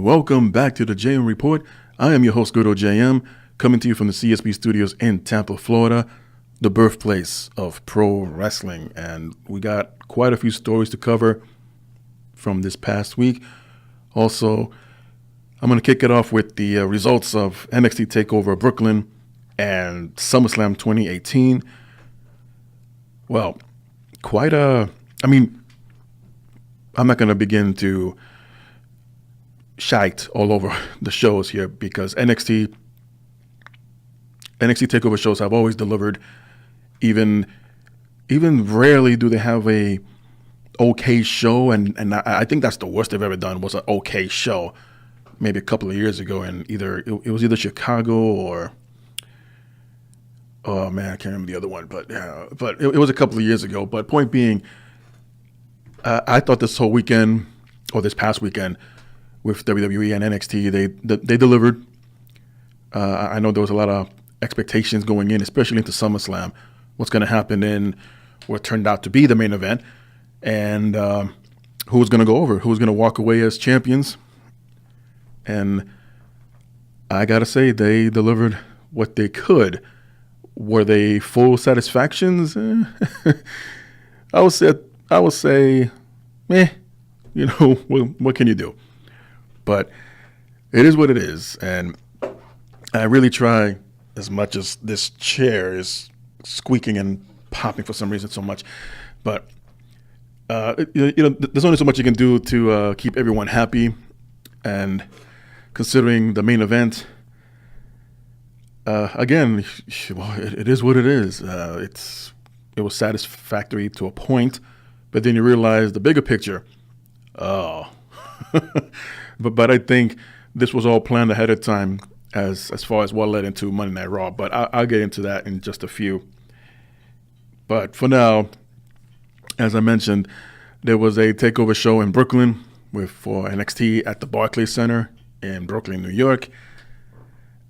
welcome back to the JM Report. I am your host, GoodOlJM, coming to you from the CSB studios in Tampa, Florida, the birthplace of pro wrestling. And we got quite a few stories to cover from this past week. Also, I'm going to kick it off with the results of NXT TakeOver Brooklyn and SummerSlam 2018. Well, I'm not going to begin to shite all over the shows here because NXT TakeOver shows have always delivered. Even rarely do they have a okay show, and I think that's the worst they've ever done was an okay show. Maybe a couple of years ago, and it was either Chicago or I can't remember the other one, but it was a couple of years ago. But point being, I thought this whole weekend or this past weekend with WWE and NXT, they delivered. I know there was a lot of expectations going in, especially into SummerSlam. What's going to happen in what turned out to be the main event, and who was going to go over, who was going to walk away as champions. And I got to say, they delivered what they could. Were they full satisfactions? I would say, what can you do? But it is what it is. And I really try, as much as this chair is squeaking and popping for some reason so much. But, there's only so much you can do to keep everyone happy. And considering the main event, again, it is what it is. It was satisfactory to a point, but then you realize the bigger picture. Oh, but I think this was all planned ahead of time as far as what led into Monday Night Raw. But I'll get into that in just a few. But for now, as I mentioned, there was a takeover show in Brooklyn for NXT at the Barclays Center in Brooklyn, New York.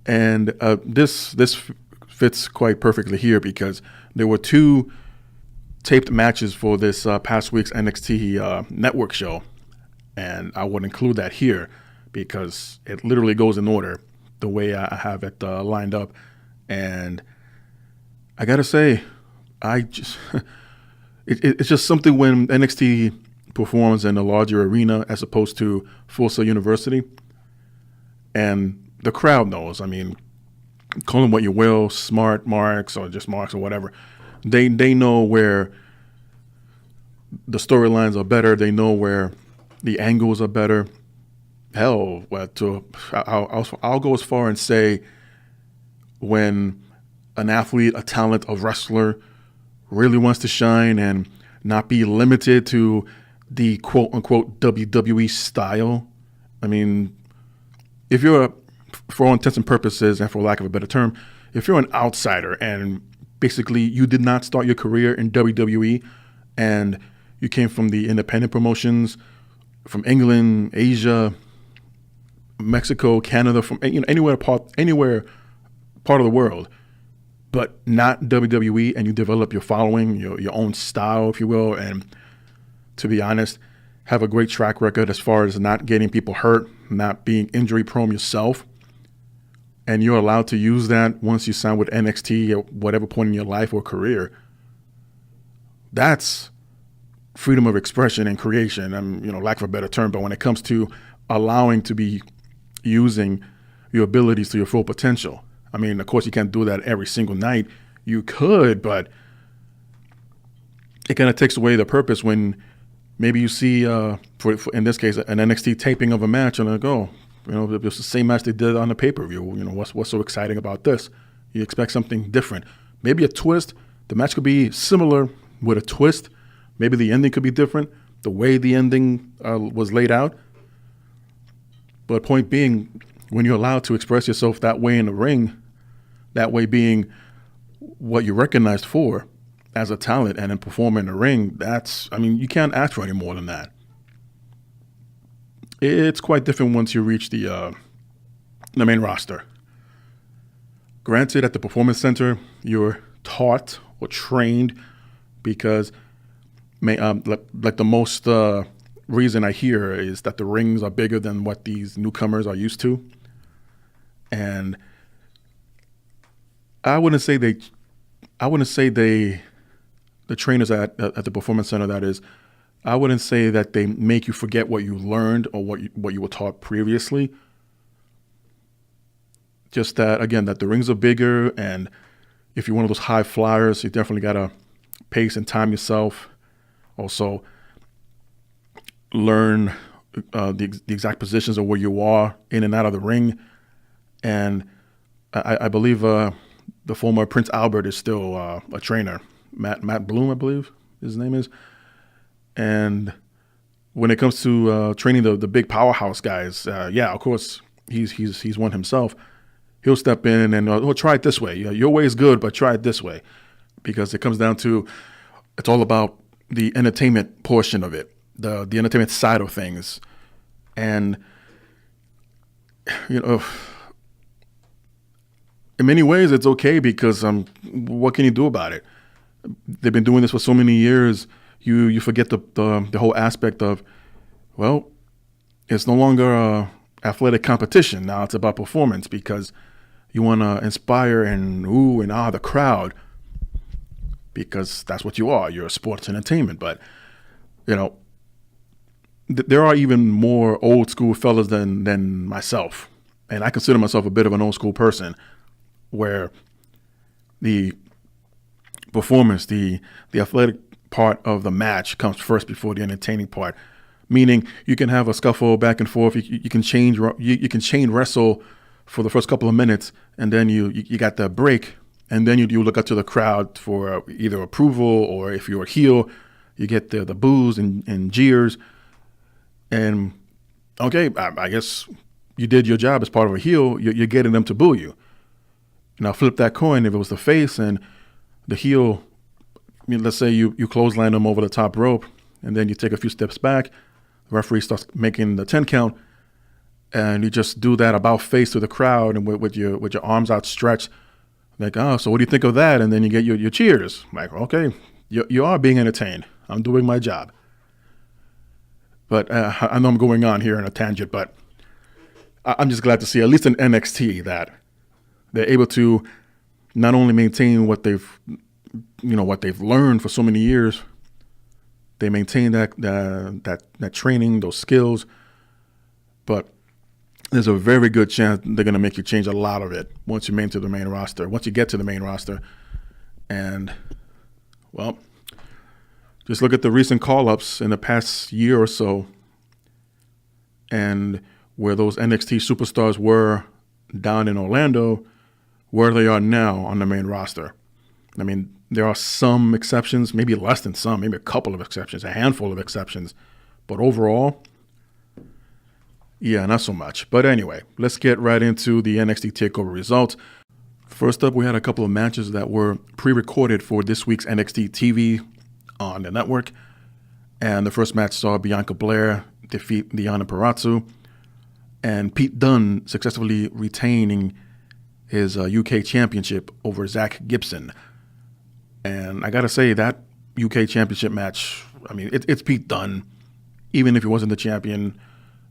And this fits quite perfectly here because there were two taped matches for this past week's NXT network show. And I would include that here because it literally goes in order the way I have it lined up. And I got to say, it's just something when NXT performs in a larger arena as opposed to Full Sail University. And the crowd knows. I mean, call them what you will, smart marks or just marks or whatever. They know where the storylines are better. They know where the angles are better. Hell, I'll go as far and say when an athlete, a talent, a wrestler really wants to shine and not be limited to the quote-unquote WWE style. I mean, if you're for all intents and purposes, and for lack of a better term, if you're an outsider and basically you did not start your career in WWE and you came from the independent promotions from England, Asia, Mexico, Canada, from anywhere part of the world, but not WWE, and you develop your following, your own style, if you will, and to be honest, have a great track record as far as not getting people hurt, not being injury prone yourself, and you're allowed to use that once you sign with NXT at whatever point in your life or career. That's freedom of expression and creation. Lack of a better term, but when it comes to allowing to be using your abilities to your full potential. I mean, of course, you can't do that every single night. You could, but it kind of takes away the purpose when maybe you see, for in this case, an NXT taping of a match and it's the same match they did on the pay-per-view. What's so exciting about this? You expect something different. Maybe a twist. The match could be similar with a twist. Maybe the ending could be different. The way the ending was laid out. But point being, when you're allowed to express yourself that way in the ring, that way being what you're recognized for as a talent and then perform in the ring, you can't ask for any more than that. It's quite different once you reach the main roster. Granted, at the Performance Center, you're taught or trained because like the most reason I hear is that the rings are bigger than what these newcomers are used to. And I wouldn't say the trainers at the Performance Center, that is, I wouldn't say that they make you forget what you learned or what you were taught previously. Just that, again, that the rings are bigger, and if you're one of those high flyers, you definitely got to pace and time yourself. Also, learn the exact positions of where you are in and out of the ring. And I believe the former Prince Albert is still a trainer. Matt Bloom, I believe his name is. And when it comes to training the big powerhouse guys, of course, he's one himself. He'll step in and try it this way. Your way is good, but try it this way. Because it comes down to, it's all about the entertainment portion of it, the entertainment side of things. And, in many ways, it's okay because what can you do about it? They've been doing this for so many years. You forget the whole aspect of, well, it's no longer a athletic competition. Now it's about performance, because you want to inspire and ooh and ah the crowd, because that's what you are. You're a sports entertainment. But, there are even more old school fellas than myself. And I consider myself a bit of an old school person, where the performance, the athletic part of the match comes first before the entertaining part. Meaning you can have a scuffle back and forth. You can chain wrestle for the first couple of minutes, and then you got the break, and then you look up to the crowd for either approval, or if you're a heel, you get the boos and jeers. And okay, I guess you did your job as part of a heel. You're getting them to boo you. Now flip that coin. If it was the face and the heel, let's say you clothesline them over the top rope, and then you take a few steps back, the referee starts making the 10 count, and you just do that about face to the crowd and with your arms outstretched, like, oh, so what do you think of that? And then you get your cheers. Like, okay, you are being entertained. I'm doing my job. But I know I'm going on here in a tangent, but I'm just glad to see, at least in NXT, that they're able to not only maintain what they've learned for so many years. They maintain that training, those skills, but there's a very good chance they're going to make you change a lot of it once you get to the main roster. And, well, just look at the recent call-ups in the past year or so, and where those NXT superstars were down in Orlando, where they are now on the main roster. I mean, there are some exceptions, maybe less than some, maybe a couple of exceptions, a handful of exceptions. But overall, yeah, not so much. But anyway, let's get right into the NXT TakeOver results. First up, we had a couple of matches that were pre-recorded for this week's NXT TV on the network. And the first match saw Bianca Belair defeat Deonna Purrazzo, and Pete Dunne successfully retaining his UK championship over Zach Gibson. And I got to say, that UK championship match, I mean, it's Pete Dunne. Even if he wasn't the champion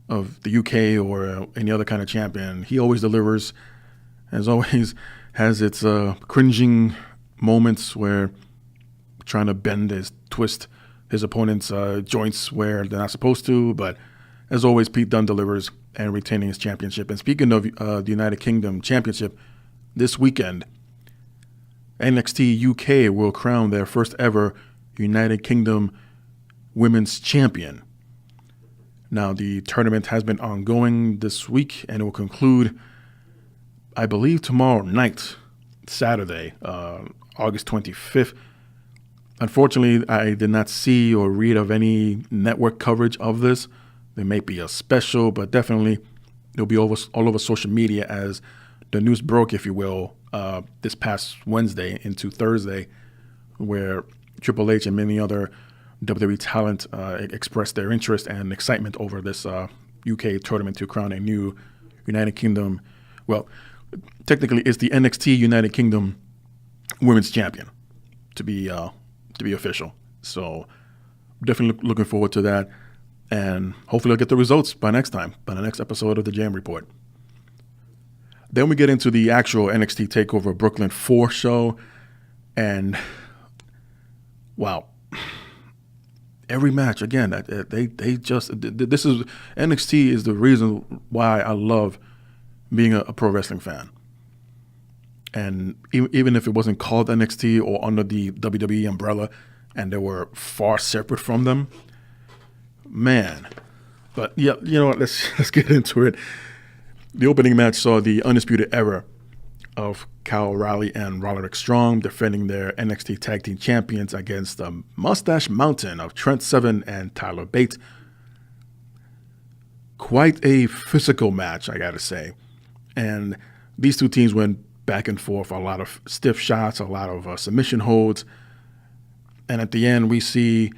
of the UK or any other kind of champion, he always delivers. As always, has its cringing moments where trying to twist his opponent's joints where they're not supposed to. But as always, Pete Dunne delivers and retaining his championship. And speaking of the United Kingdom Championship, this weekend, NXT UK will crown their first ever United Kingdom Women's Champion. Now, the tournament has been ongoing this week, and it will conclude, I believe, tomorrow night, Saturday, August 25th. Unfortunately, I did not see or read of any network coverage of this. There may be a special, but definitely it'll be all over social media as the news broke, if you will, this past Wednesday into Thursday, where Triple H and many other WWE talent expressed their interest and excitement over this UK tournament to crown a new United Kingdom. Well, technically, it's the NXT United Kingdom Women's Champion to be official. So definitely looking forward to that. And hopefully I'll get the results by next time, by the next episode of the Jam Report. Then we get into the actual NXT TakeOver Brooklyn 4 show. And, wow. Every match, again, this is, NXT is the reason why I love being a pro wrestling fan. And even if it wasn't called NXT or under the WWE umbrella, and they were far separate from them, man. But yeah, you know what? Let's get into it. The opening match saw the Undisputed Era of Kyle O'Reilly and Roderick Strong defending their NXT Tag Team Champions against the Mustache Mountain of Trent Seven and Tyler Bate. Quite a physical match, I gotta say. And these two teams went back and forth, a lot of stiff shots, a lot of submission holds. And at the end, we see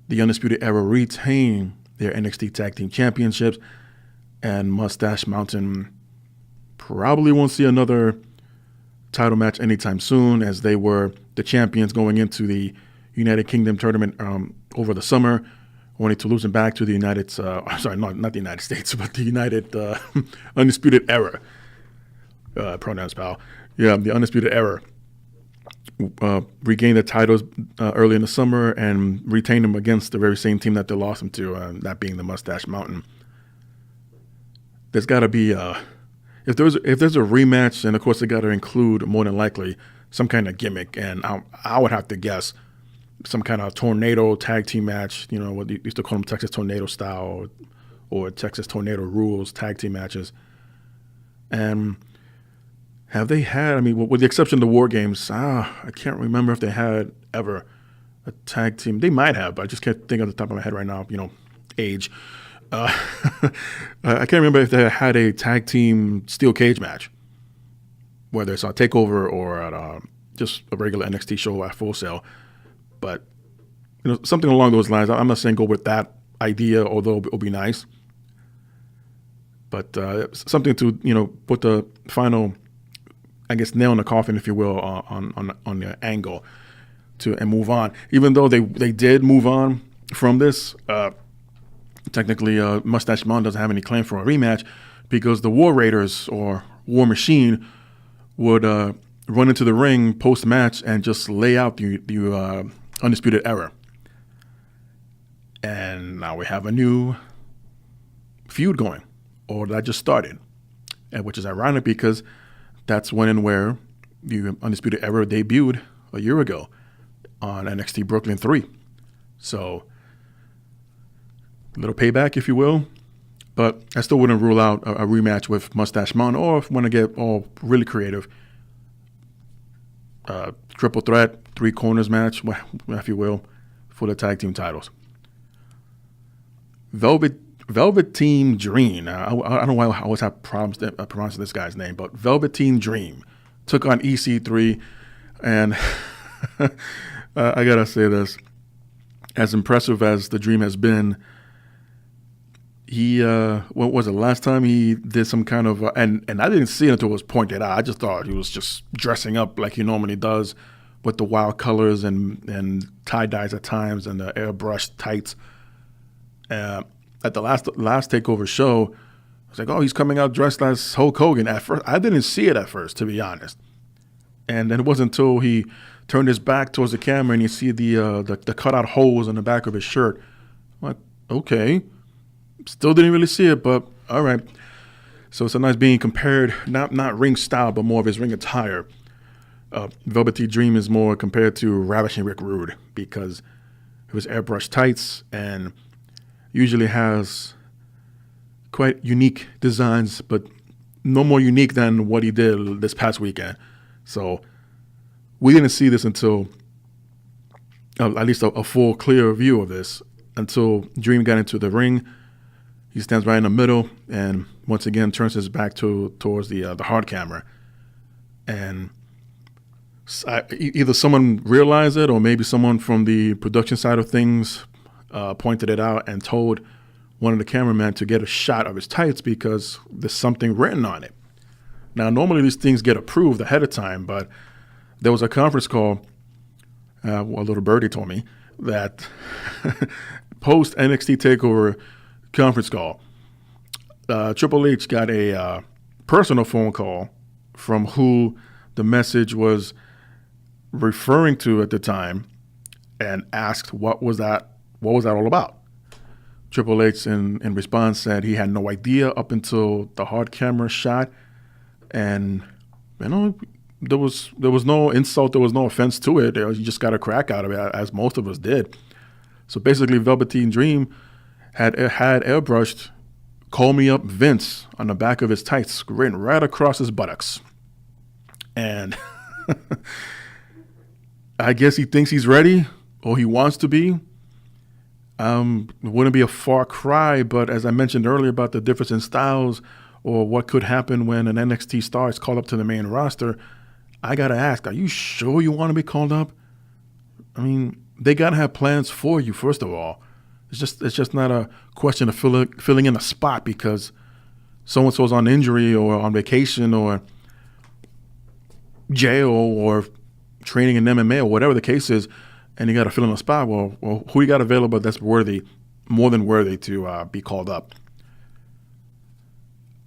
the Undisputed Era retain their NXT Tag Team Championships, and Mustache Mountain probably won't see another title match anytime soon, as they were the champions going into the United Kingdom tournament over the summer, only to losing back to the United, not the United States, but the United Undisputed Era. Pronouns, pal. Yeah, the Undisputed Era regained the titles early in the summer and retained them against the very same team that they lost them to, that being the Mustache Mountain. There's got to be if there's a rematch, and of course they got to include more than likely some kind of gimmick, and I would have to guess some kind of tornado tag team match. You know, what they used to call them Texas Tornado style or Texas Tornado Rules tag team matches. And have they had? I mean, with the exception of the War Games, I can't remember if they had ever a tag team. They might have, but I just can't think of the top of my head right now. You know, age. I can't remember if they had a tag team steel cage match, whether it's on TakeOver or at just a regular NXT show at Full Sail. But you know, something along those lines. I'm not saying go with that idea, although it'll be nice. But something to, you know, put the final, I guess, nail in the coffin, if you will, on the angle and move on. Even though they did move on from this. Technically, Mustache Mountain doesn't have any claim for a rematch because the War Raiders or War Machine would run into the ring post-match and just lay out the Undisputed Era. And now we have a new feud going, or that just started, and which is ironic because that's when and where the Undisputed Era debuted a year ago on NXT Brooklyn 3. So little payback, if you will, but I still wouldn't rule out a rematch with Mustache Mountain, or if you want to get all really creative, triple threat, three corners match, if you will, for the tag team titles. Velveteen Dream. I don't know why I always have problems pronouncing this guy's name, but Velveteen Dream took on EC3, and I gotta say this: as impressive as the Dream has been, he, what was it, last time he did some kind of, and I didn't see it until it was pointed out. I just thought he was just dressing up like he normally does with the wild colors and tie-dyes at times and the airbrushed tights. At the last TakeOver show, I was like, oh, he's coming out dressed as Hulk Hogan. At first, I didn't see it at first, to be honest. And then it wasn't until he turned his back towards the camera and you see the cutout holes on the back of his shirt. I'm like, okay. Still didn't really see it, but all right. So it's a nice being compared, not ring style, but more of his ring attire. Velveteen Dream is more compared to Ravishing Rick Rude because it was airbrushed tights and usually has quite unique designs, but no more unique than what he did this past weekend. So we didn't see this until, at least a full, clear view of this, until Dream got into the ring. He stands right in the middle and once again turns his back towards the hard camera. And either someone realized it or maybe someone from the production side of things pointed it out and told one of the cameramen to get a shot of his tights because there's something written on it. Now, normally these things get approved ahead of time, but there was a conference call, a little birdie told me, that post NXT TakeOver conference call. Triple H got a personal phone call from who the message was referring to at the time, and asked what was that all about. Triple H in response said he had no idea up until the hard camera shot, and there was no insult, there was no offense to it. You just got a crack out of it, as most of us did. So basically, Velveteen Dream had airbrushed "Call Me Up Vince" on the back of his tights, written right across his buttocks. And I guess he thinks he's ready, or he wants to be. It wouldn't be a far cry, but as I mentioned earlier about the difference in styles or what could happen when an NXT star is called up to the main roster, I got to ask, are you sure you want to be called up? I mean, they got to have plans for you, first of all. It's just not a question of filling in a spot because so-and-so's on injury or on vacation or jail or training in MMA or whatever the case is, and you got to fill in a spot. Well, who you got available that's more than worthy to be called up?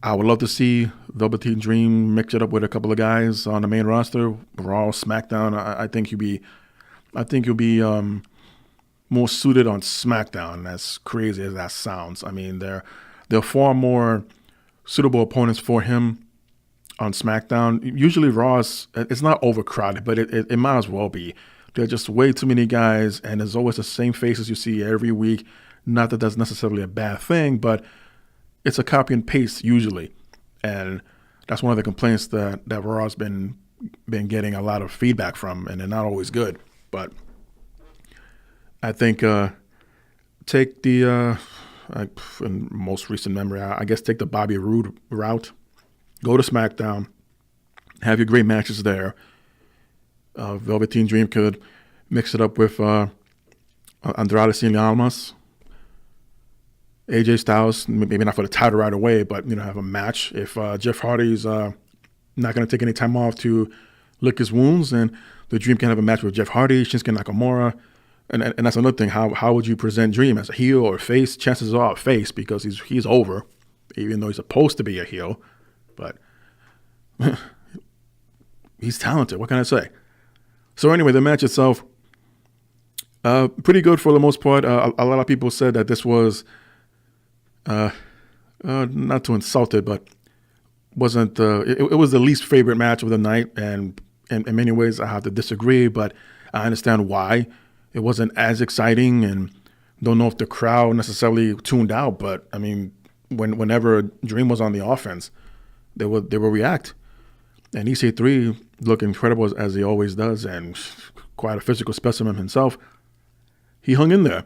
I would love to see Velveteen Dream mix it up with a couple of guys on the main roster, Raw, SmackDown. I think you'll be more suited on SmackDown, as crazy as that sounds. I mean, there are far more suitable opponents for him on SmackDown. Usually Raw it's not overcrowded, but it might as well be. There are just way too many guys, and there's always the same faces you see every week. Not that that's necessarily a bad thing, but it's a copy and paste usually. And that's one of the complaints that Raw's been getting a lot of feedback from, and they're not always good. But I think take the in most recent memory, I guess take the Bobby Roode route. Go to SmackDown, have your great matches there. Velveteen Dream could mix it up with Andrade Cien Almas, AJ Styles, maybe not for the title right away, but have a match. If Jeff Hardy's not going to take any time off to lick his wounds, then the Dream can have a match with Jeff Hardy, Shinsuke Nakamura, and that's another thing. How would you present Dream, as a heel or face? Chances are face, because he's over, even though he's supposed to be a heel, but he's talented. What can I say? So anyway, the match itself, pretty good for the most part. A lot of people said that this was, not to insult it, but wasn't. It was the least favorite match of the night, and in many ways I have to disagree. But I understand why it wasn't as exciting, and don't know if the crowd necessarily tuned out. But I mean, whenever Dream was on the offense, they would react. And EC3 looked incredible as he always does, and quite a physical specimen himself. He hung in there.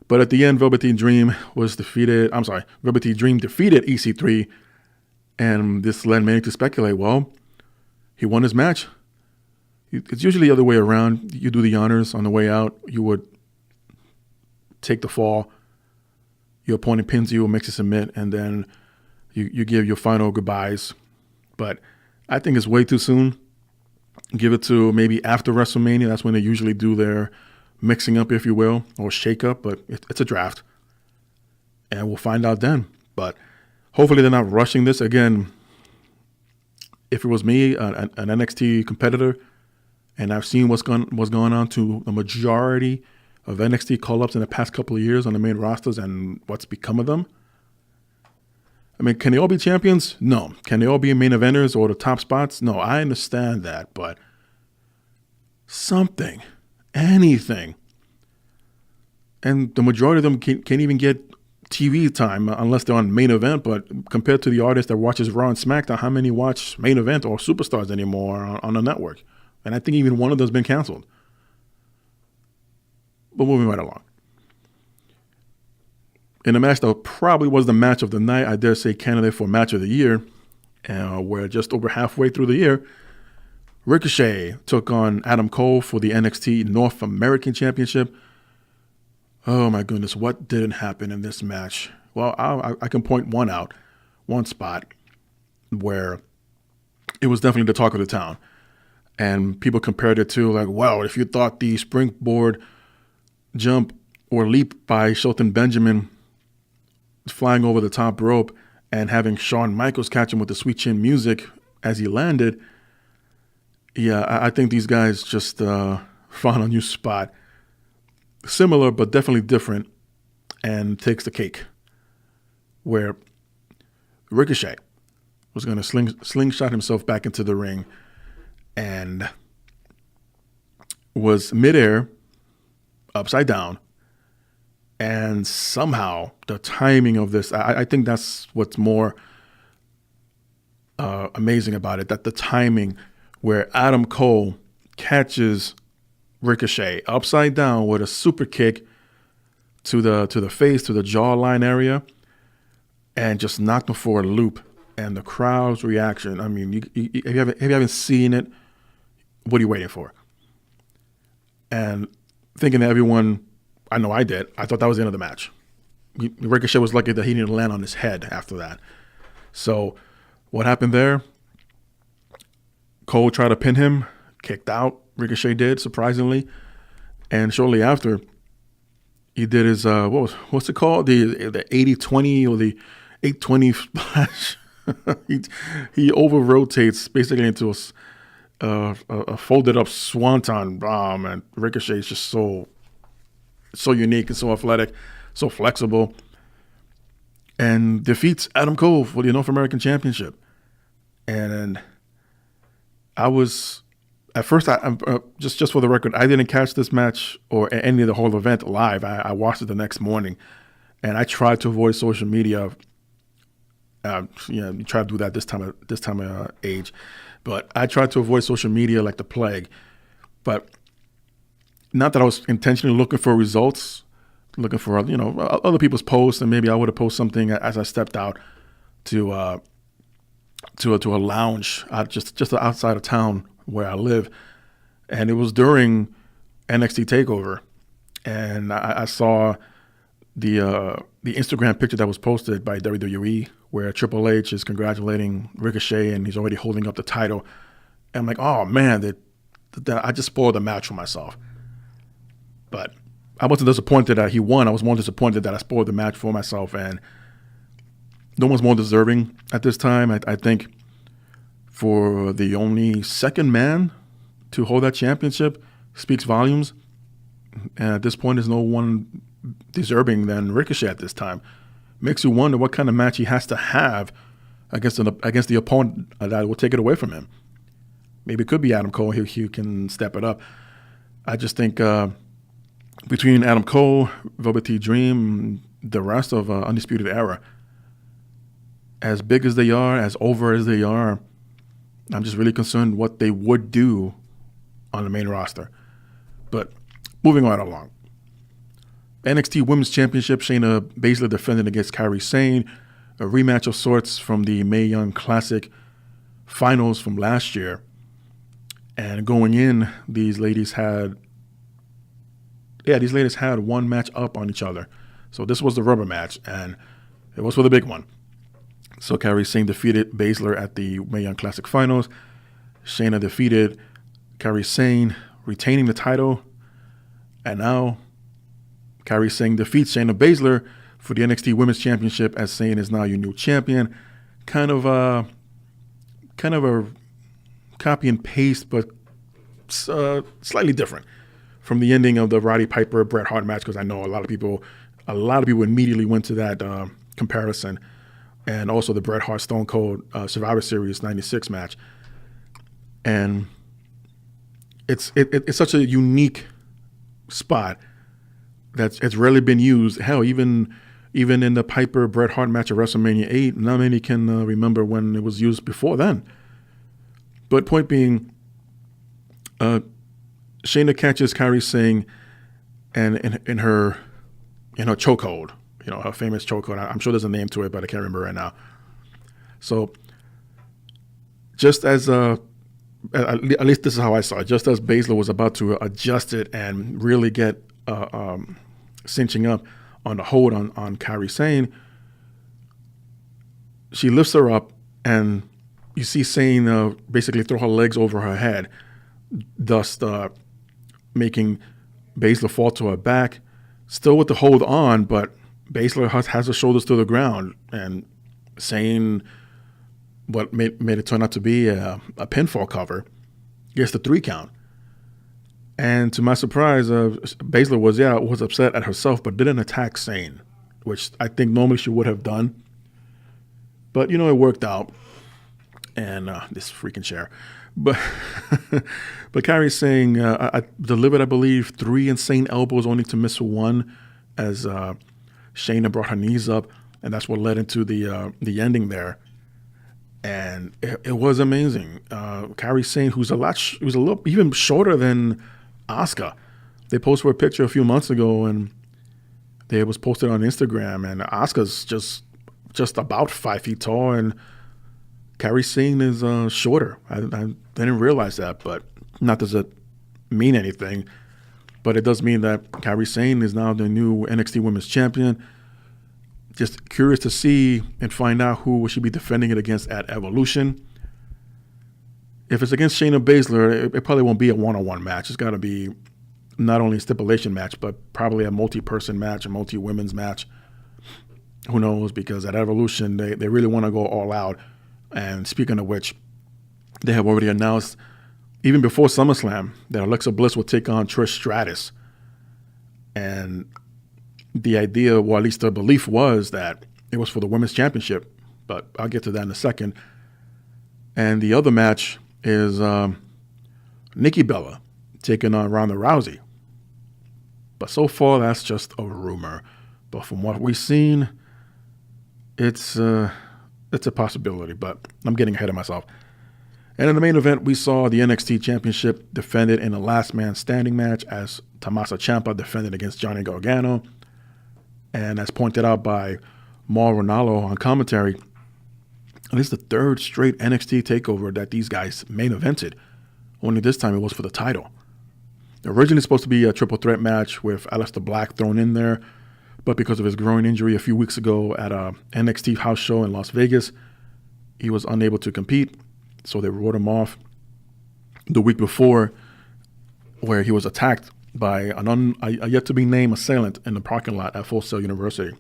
But at the end, Velveteen Dream defeated EC3, and this led many to speculate, well, he won his match. It's usually the other way around. You do the honors on the way out. You would take the fall. Your opponent pins you or makes you submit, and then you give your final goodbyes. But I think it's way too soon. Give it to maybe after WrestleMania. That's when they usually do their mixing up, if you will, or shake up. But it's a draft. And we'll find out then. But hopefully they're not rushing this. Again, if it was me, an NXT competitor, and I've seen what's going on to the majority of NXT call-ups in the past couple of years on the main rosters and what's become of them, I mean, can they all be champions? No. Can they all be main eventers or the top spots? No, I understand that, but something, anything. And the majority of them can't even get TV time unless they're on main event, but compared to the artist that watches Raw and SmackDown, how many watch main event or superstars anymore on the network? And I think even one of those has been canceled. But moving right along. In a match that probably was the match of the night, I dare say candidate for match of the year, we're just over halfway through the year, Ricochet took on Adam Cole for the NXT North American Championship. Oh my goodness, what didn't happen in this match? Well, I can point one spot where it was definitely the talk of the town. And people compared it to like, well, if you thought the springboard jump or leap by Shelton Benjamin flying over the top rope and having Shawn Michaels catch him with the sweet chin music as he landed. Yeah, I think these guys just found a new spot. Similar, but definitely different, and takes the cake. Where Ricochet was going to slingshot himself back into the ring and was midair, upside down, and somehow the timing of this, I think that's what's more amazing about it, that the timing where Adam Cole catches Ricochet upside down with a super kick to the face, to the jawline area, and just knocked him for a loop. And the crowd's reaction, I mean, if you haven't seen it, what are you waiting for? And thinking that everyone, I know I did, I thought that was the end of the match. Ricochet was lucky that he didn't land on his head after that. So what happened there? Cole tried to pin him, kicked out. Ricochet did, surprisingly. And shortly after, he did his, what's it called? The 80-20 or the 820 splash. he over-rotates basically into a folded-up swanton bomb, and Ricochet is just so unique and so athletic, so flexible, and defeats Adam Cole for the North American Championship. And I was, at first, just for the record, I didn't catch this match or any of the whole event live. I watched it the next morning, and I tried to avoid social media. You try to do that this time of age, but I tried to avoid social media like the plague. But not that I was intentionally looking for results, looking for other people's posts, and maybe I would have posted something as I stepped out to a lounge just outside of town where I live, and it was during NXT Takeover, and I saw the Instagram picture that was posted by WWE where Triple H is congratulating Ricochet and he's already holding up the title. And I'm like, oh man, I just spoiled the match for myself. But I wasn't disappointed that he won. I was more disappointed that I spoiled the match for myself, and no one's more deserving at this time. I think for the only second man to hold that championship speaks volumes. And at this point, there's no one deserving than Ricochet at this time. Makes you wonder what kind of match he has to have against the opponent that will take it away from him. Maybe it could be Adam Cole. He can step it up. I just think between Adam Cole, Velveteen Dream, the rest of Undisputed Era, as big as they are, as over as they are, I'm just really concerned what they would do on the main roster. But moving right along. NXT Women's Championship, Shayna Baszler defended against Kairi Sane, a rematch of sorts from the Mae Young Classic finals from last year. And going in, these ladies had one match up on each other. So this was the rubber match, and it was for the big one. So Kairi Sane defeated Baszler at the Mae Young Classic finals. Shayna defeated Kairi Sane, retaining the title. And now Kairi Sane defeats Shayna Baszler for the NXT Women's Championship, as Sane is now your new champion. Kind of a copy and paste, but slightly different from the ending of the Roddy Piper Bret Hart match, because I know a lot of people immediately went to that comparison, and also the Bret Hart Stone Cold Survivor Series '96 match. And it's such a unique spot that it's rarely been used. Hell, even in the Piper Bret Hart match at WrestleMania 8, not many can remember when it was used before then. But point being, Shayna catches Kairi Sane, and in her chokehold, her famous chokehold. I'm sure there's a name to it, but I can't remember right now. So, just as at least this is how I saw it. Just as Baszler was about to adjust it and really get cinching up on the hold on Kairi Sane, she lifts her up, and you see Sane basically throw her legs over her head, thus making Baszler fall to her back, still with the hold on, but Baszler has her shoulders to the ground and saying what made it turn out to be a pinfall cover gets the 3 count. And to my surprise, Baszler was upset at herself, but didn't attack Sane, which I think normally she would have done. But, it worked out. And this freaking chair. But Kairi Sane I delivered, I believe, 3 insane elbows only to miss 1 as Shayna brought her knees up. And that's what led into the ending there. And it was amazing. Kairi Sane, who's a little even shorter than Asuka. They posted a picture a few months ago, and it was posted on Instagram. And Asuka's just about 5 feet tall, and Kairi Sane is shorter. I didn't realize that, but not does it mean anything. But it does mean that Kairi Sane is now the new NXT Women's Champion. Just curious to see and find out who will she be defending it against at Evolution. If it's against Shayna Baszler, it probably won't be a one-on-one match. It's got to be not only a stipulation match, but probably a multi-person match, a multi-women's match. Who knows? Because at Evolution, they really want to go all out. And speaking of which, they have already announced, even before SummerSlam, that Alexa Bliss will take on Trish Stratus. And the idea, or at least the belief, was that it was for the Women's Championship. But I'll get to that in a second. And the other match is Nikki Bella taking on Ronda Rousey. But so far, that's just a rumor. But from what we've seen, it's a possibility, but I'm getting ahead of myself. And in the main event, we saw the NXT Championship defended in a last man standing match as Tommaso Ciampa defended against Johnny Gargano. And as pointed out by Mauro Ranallo on commentary, this is the 3rd straight NXT takeover that these guys main evented. Only this time it was for the title. Originally supposed to be a triple threat match with Aleister Black thrown in there, but because of his groin injury a few weeks ago at a NXT house show in Las Vegas, he was unable to compete, so they wrote him off. The week before, where he was attacked by a yet-to-be-named assailant in the parking lot at Full Sail University.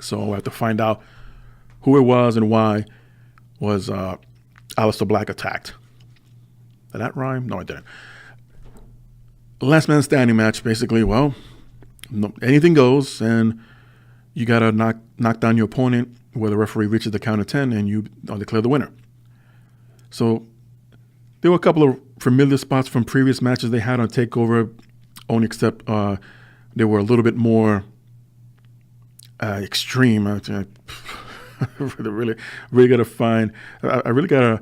So I have to find out who it was and why was Aleister Black attacked. Did that rhyme? No, it didn't. Last man standing match, basically, anything goes, and you got to knock down your opponent where the referee reaches the count of 10 and you declare the winner. So there were a couple of familiar spots from previous matches they had on TakeOver, only except they were a little bit more extreme. I really got to find, I really got to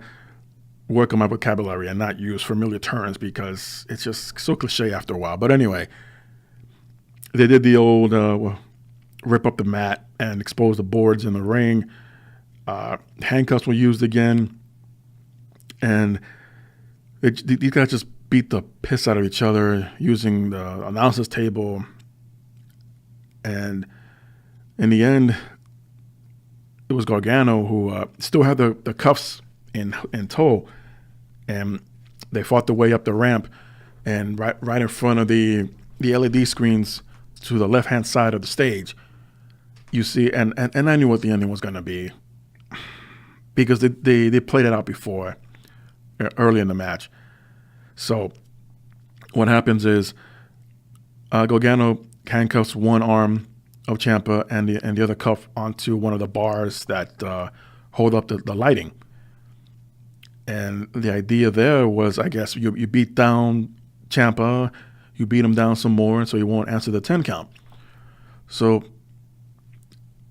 work on my vocabulary and not use familiar terms because it's just so cliche after a while. But anyway, they did the old rip up the mat and expose the boards in the ring. Handcuffs were used again. And these guys just beat the piss out of each other using the announcer's table. And in the end, it was Gargano who still had the cuffs in tow. And they fought their way up the ramp. And right in front of the LED screens to the left-hand side of the stage, you see, and I knew what the ending was going to be because they played it out before, early in the match. So what happens is Gargano handcuffs one arm of Ciampa and the other cuff onto one of the bars that hold up the lighting. And the idea there was, I guess, you beat down Ciampa, you beat him down some more, so he won't answer the 10 count. So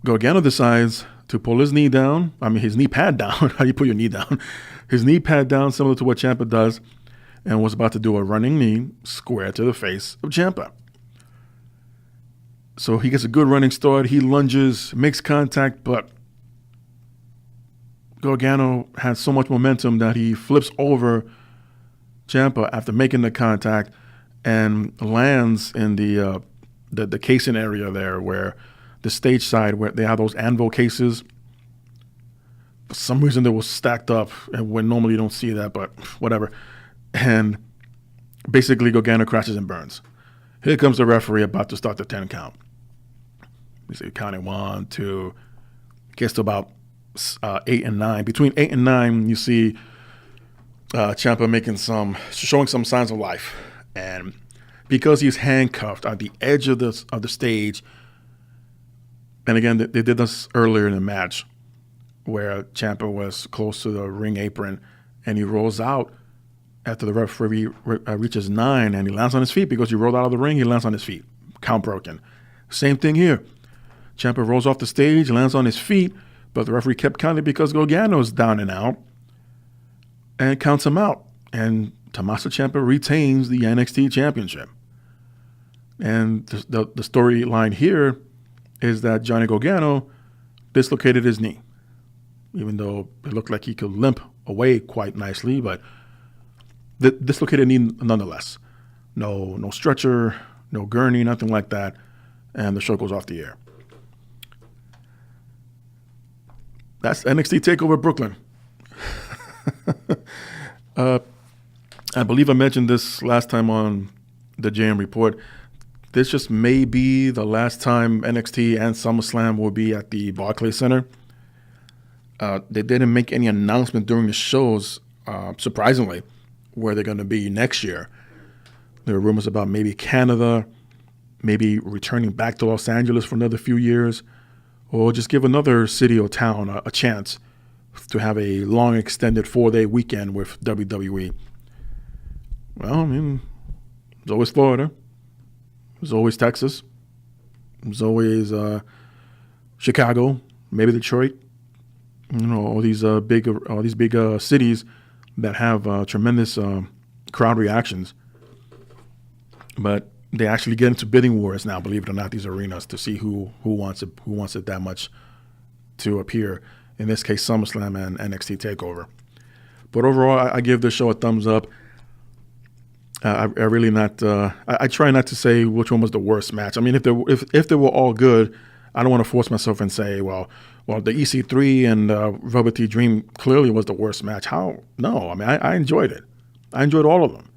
Gargano decides to pull his knee down. His knee pad down. How do you put your knee down? His knee pad down, similar to what Ciampa does, and was about to do a running knee square to the face of Ciampa. So he gets a good running start. He lunges, makes contact, but Gargano has so much momentum that he flips over Ciampa after making the contact and lands in the casing area there where the stage side where they have those anvil cases. For some reason they were stacked up, and when normally you don't see that, but whatever. And basically Gargano crashes and burns. Here comes the referee about to start the 10 count. You see, counting 1, 2, gets to about 8 and 9. Between 8 and 9, you see Ciampa showing some signs of life, and because he's handcuffed at the edge of the stage. And again, they did this earlier in the match where Ciampa was close to the ring apron and he rolls out after the referee reaches 9 and he lands on his feet because he rolled out of the ring. He lands on his feet. Count broken. Same thing here. Ciampa rolls off the stage, lands on his feet, but the referee kept counting because Gargano's down and out and counts him out. And Tommaso Ciampa retains the NXT championship. And the storyline here is that Johnny Gargano dislocated his knee, even though it looked like he could limp away quite nicely, but the dislocated knee nonetheless. No stretcher, no gurney, nothing like that, and the show goes off the air. That's NXT TakeOver Brooklyn. I believe I mentioned this last time on the JM Report. This just may be the last time NXT and SummerSlam will be at the Barclays Center. They didn't make any announcement during the shows, surprisingly, where they're going to be next year. There were rumors about maybe Canada, maybe returning back to Los Angeles for another few years, or just give another city or town a chance to have a long extended 4-day weekend with WWE. Well, I mean, it's always Florida. There's always Texas. There's always Chicago, maybe Detroit. All these big cities that have tremendous crowd reactions. But they actually get into bidding wars now, believe it or not, these arenas, to see who wants it that much to appear. In this case, SummerSlam and NXT TakeOver. But overall, I give this show a thumbs up. I try not to say which one was the worst match. I mean, if they were all good, I don't want to force myself and say, well, the EC3 and Velveteen Dream clearly was the worst match. How? No, I mean, I enjoyed it. I enjoyed all of them,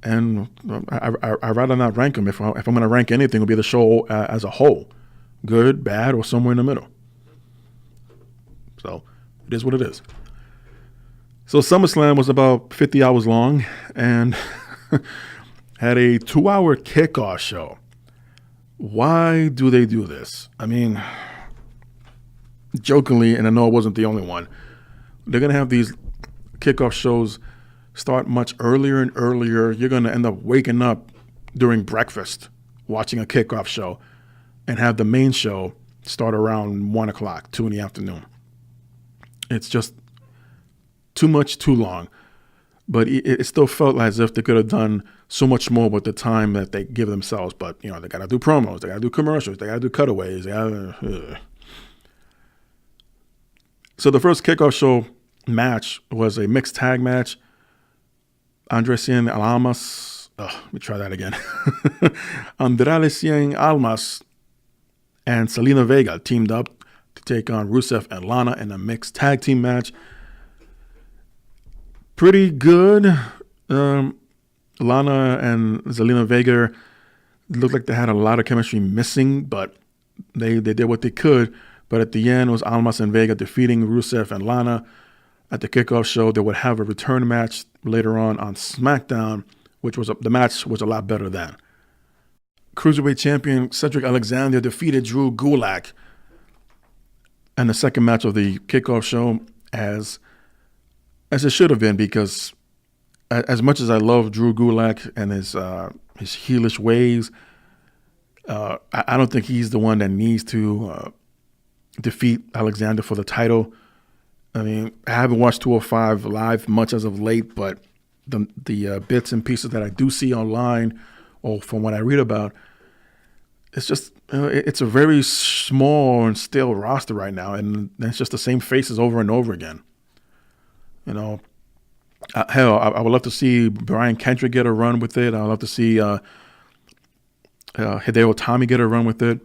and I'd rather not rank them. If I'm going to rank anything, it'll be the show as a whole, good, bad, or somewhere in the middle. So it is what it is. So SummerSlam was about 50 hours long and had a 2-hour kickoff show. Why do they do this? I mean, jokingly, and I know I wasn't the only one, they're going to have these kickoff shows start much earlier and earlier. You're going to end up waking up during breakfast watching a kickoff show and have the main show start around 1 o'clock, 2 in the afternoon. It's just too much, too long. But it still felt as if they could have done so much more with the time that they give themselves. But, they got to do promos. They got to do commercials. They got to do cutaways. So the first kickoff show match was a mixed tag match. Andresian Almas. Let me try that again. Andresian Almas and Selena Vega teamed up to take on Rusev and Lana in a mixed tag team match. Pretty good. Lana and Zelina Vega looked like they had a lot of chemistry missing, but they did what they could. But at the end, it was Almas and Vega defeating Rusev and Lana. At the kickoff show, they would have a return match later on Smackdown, the match was a lot better then. Cruiserweight champion Cedric Alexander defeated Drew Gulak in the second match of the kickoff show, as it should have been, because as much as I love Drew Gulak and his heelish ways, I don't think he's the one that needs to defeat Alexander for the title. I mean, I haven't watched 205 live much as of late, but the bits and pieces that I do see online or from what I read about, it's just it's a very small and stale roster right now, and it's just the same faces over and over again. Hell, I would love to see Brian Kendrick get a run with it. I would love to see Hideo Itami get a run with it.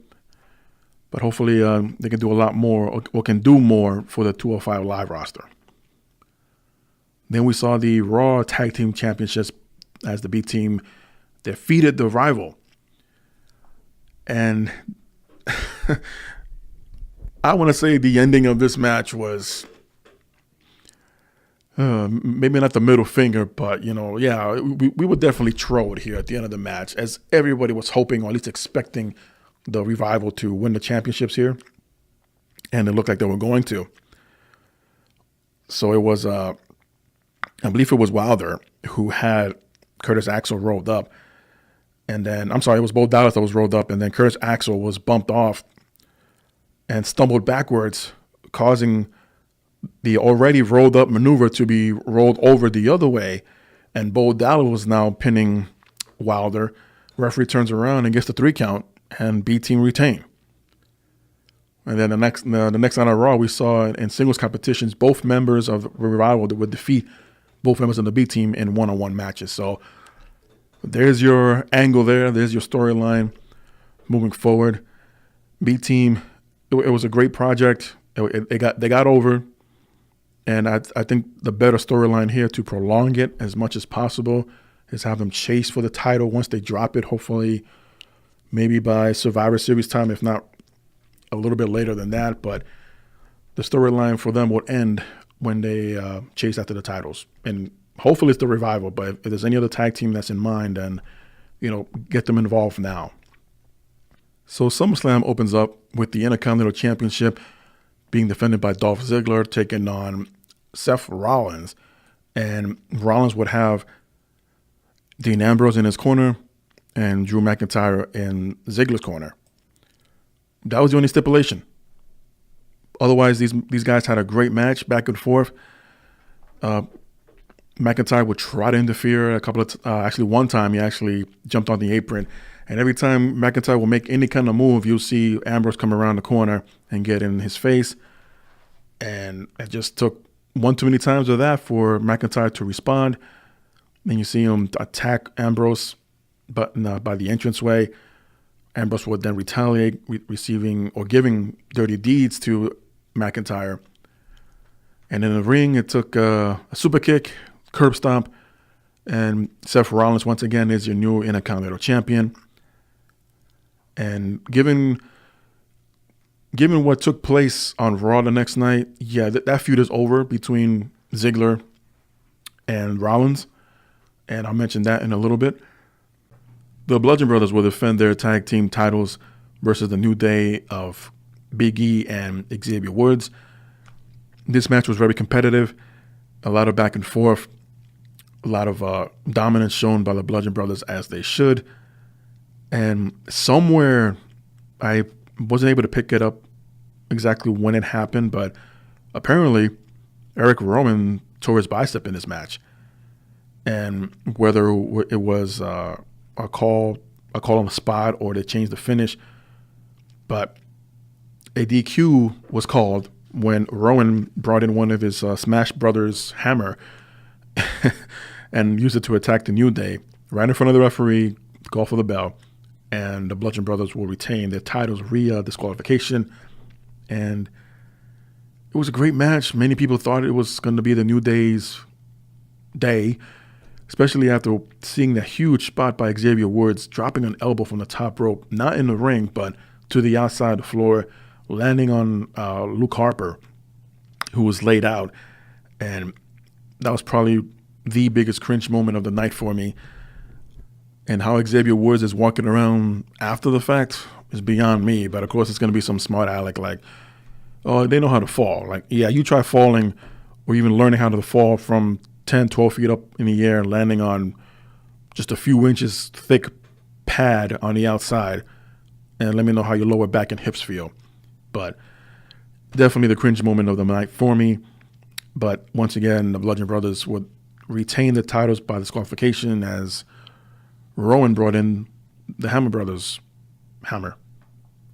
But hopefully they can do a lot more, or can do more for the 205 Live roster. Then we saw the Raw Tag Team Championships as the B Team defeated the Rival. And I want to say the ending of this match was maybe not the middle finger, but, yeah, we were definitely trolled here at the end of the match, as everybody was hoping, or at least expecting, the Revival to win the championships here. And it looked like they were going to. So it was, I believe it was Wilder who had Curtis Axel rolled up. And then, I'm sorry, it was Bo Dallas that was rolled up. And then Curtis Axel was bumped off and stumbled backwards, causing the already rolled up maneuver to be rolled over the other way. And Bo Dallas was now pinning Wilder. Referee turns around and gets the 3 count, and B Team retain. And then the next night on Raw, we saw in singles competitions, both members of Revival would defeat both members of the B Team in one-on-one matches. So there's your angle there. There's your storyline moving forward. B Team, it was a great project. They got over, and I think the better storyline here to prolong it as much as possible is have them chase for the title once they drop it. Hopefully, maybe by Survivor Series time, if not a little bit later than that. But the storyline for them will end when they chase after the titles, and hopefully it's the Revival. But if there's any other tag team that's in mind, then get them involved now. So SummerSlam opens up with the Intercontinental Championship being defended by Dolph Ziggler taking on Seth Rollins, and Rollins would have Dean Ambrose in his corner and Drew McIntyre in Ziggler's corner. That was the only stipulation. Otherwise, these guys had a great match back and forth. McIntyre would try to interfere a couple of actually one time he actually jumped on the apron, and every time McIntyre will make any kind of move, you'll see Ambrose come around the corner and get in his face. And it just took one too many times of that for McIntyre to respond. Then you see him attack Ambrose, but by the entranceway. Ambrose would then retaliate, receiving or giving dirty deeds to McIntyre. And in the ring, it took a super kick, curb stomp, and Seth Rollins once again is your new Intercontinental Champion. And given what took place on Raw the next night, yeah, that feud is over between Ziggler and Rollins, and I'll mention that in a little bit. The Bludgeon Brothers will defend their tag team titles versus the New Day of Big E and Xavier Woods. This match was very competitive, a lot of back and forth, a lot of dominance shown by the Bludgeon Brothers, as they should. And somewhere, I wasn't able to pick it up exactly when it happened, but apparently Eric Rowan tore his bicep in this match. And whether it was a call on the spot or they changed the finish, but a DQ was called when Rowan brought in one of his Smash Brothers hammer and used it to attack the New Day right in front of the referee, call for the bell, and the Bludgeon Brothers will retain their titles via disqualification. And it was a great match. Many people thought it was going to be the New Day's day, especially after seeing the huge spot by Xavier Woods, dropping an elbow from the top rope, not in the ring, but to the outside of the floor, landing on Luke Harper, who was laid out. And that was probably the biggest cringe moment of the night for me. And how Xavier Woods is walking around after the fact is beyond me. But, of course, it's going to be some smart aleck like, oh, they know how to fall. Like, yeah, you try falling or even learning how to fall from 10, 12 feet up in the air, landing on just a few inches thick pad on the outside, and let me know how your lower back and hips feel. But definitely the cringe moment of the night for me. But once again, the Bludgeon Brothers would retain the titles by disqualification as Rowan brought in the Hammer Brothers hammer.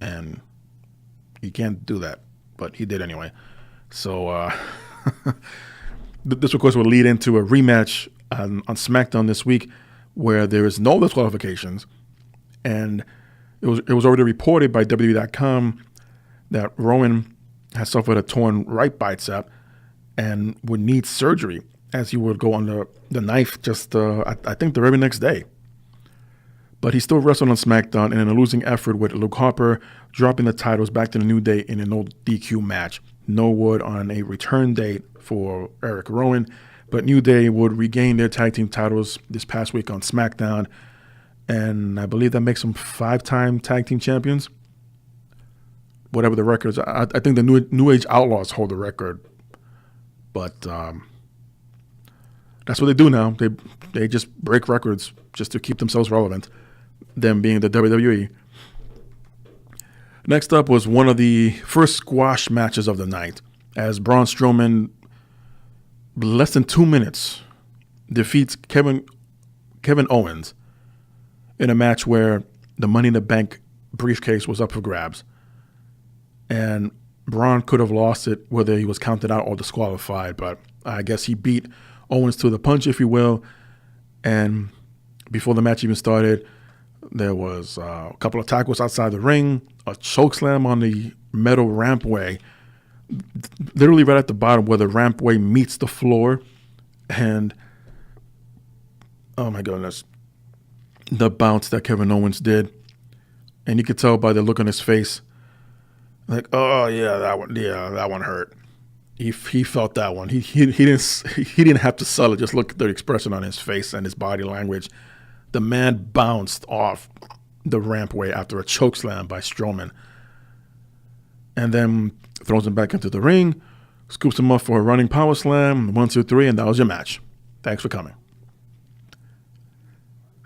And you can't do that, but he did anyway. So this, of course, will lead into a rematch on Smackdown this week where there is no disqualifications. And it was already reported by WWE.com that Rowan has suffered a torn right bicep and would need surgery, as he would go under the knife just, I think, the very next day. But he still wrestled on SmackDown in a losing effort with Luke Harper, dropping the titles back to the New Day in a no DQ match. No word on a return date for Eric Rowan, but New Day would regain their tag team titles this past week on SmackDown, and I believe that makes them 5-time tag team champions. Whatever the record is, I think the New Age Outlaws hold the record, but that's what they do now. They just break records just to keep themselves relevant, them being the WWE. Next up was one of the first squash matches of the night, as Braun Strowman, less than 2 minutes, defeats Kevin Owens in a match where the Money in the Bank briefcase was up for grabs. And Braun could have lost it whether he was counted out or disqualified, but I guess he beat Owens to the punch, if you will. And before the match even started, there was a couple of tackles outside the ring, a chokeslam on the metal rampway, literally right at the bottom where the rampway meets the floor. And oh my goodness, the bounce that Kevin Owens did. And you could tell by the look on his face, like, oh yeah, that one hurt. He felt that one. He didn't have to sell it. Just look at the expression on his face and his body language. The man bounced off the rampway after a chokeslam by Strowman, and then throws him back into the ring, scoops him up for a running power slam. 1, 2, 3, and that was your match. Thanks for coming.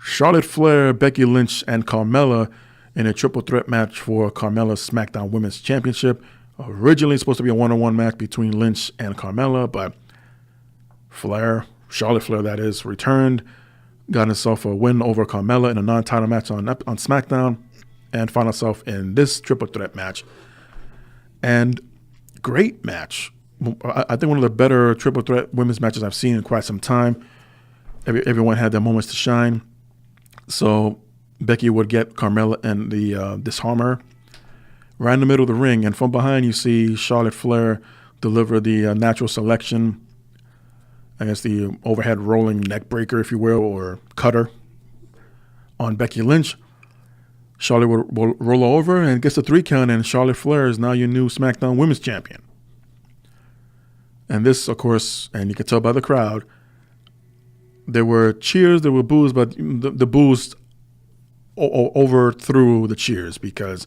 Charlotte Flair, Becky Lynch, and Carmella in a triple threat match for Carmella's SmackDown Women's Championship. Originally supposed to be a one-on-one match between Lynch and Carmella, but Charlotte Flair that is, returned, got himself a win over Carmella in a non-title match on SmackDown, and found herself in this triple threat match. And great match. I think one of the better triple threat women's matches I've seen in quite some time. Everyone had their moments to shine. So Becky would get Carmella and the disarmer right in the middle of the ring, and from behind you see Charlotte Flair deliver the natural selection, I guess the overhead rolling neck breaker, if you will, or cutter on Becky Lynch. Charlotte will roll over and gets a 3 count, and Charlotte Flair is now your new SmackDown Women's Champion. And this, of course, and you can tell by the crowd, there were cheers, there were boos, but the boos overthrew the cheers because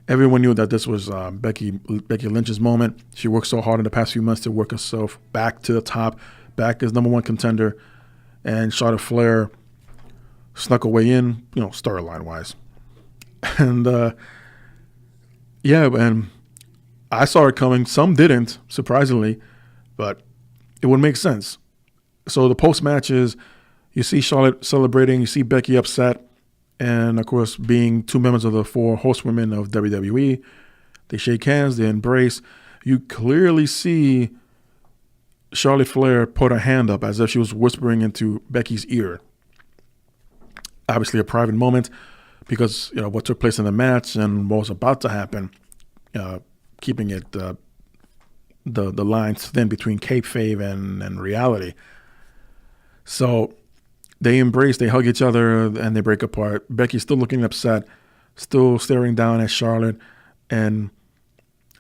everyone knew that this was Becky Lynch's moment. She worked so hard in the past few months to work herself back to the top, back as number one contender, and Charlotte Flair snuck her way in, storyline-wise. And, and I saw it coming. Some didn't, surprisingly, but it would make sense. So the post-match is you see Charlotte celebrating, you see Becky upset, and, of course, being 2 members of the 4 horsewomen of WWE, they shake hands, they embrace. You clearly see Charlotte Flair put her hand up as if she was whispering into Becky's ear. Obviously a private moment because, what took place in the match and what was about to happen, keeping it the lines thin between kayfabe and reality. So they embrace, they hug each other, and they break apart. Becky's still looking upset, still staring down at Charlotte, and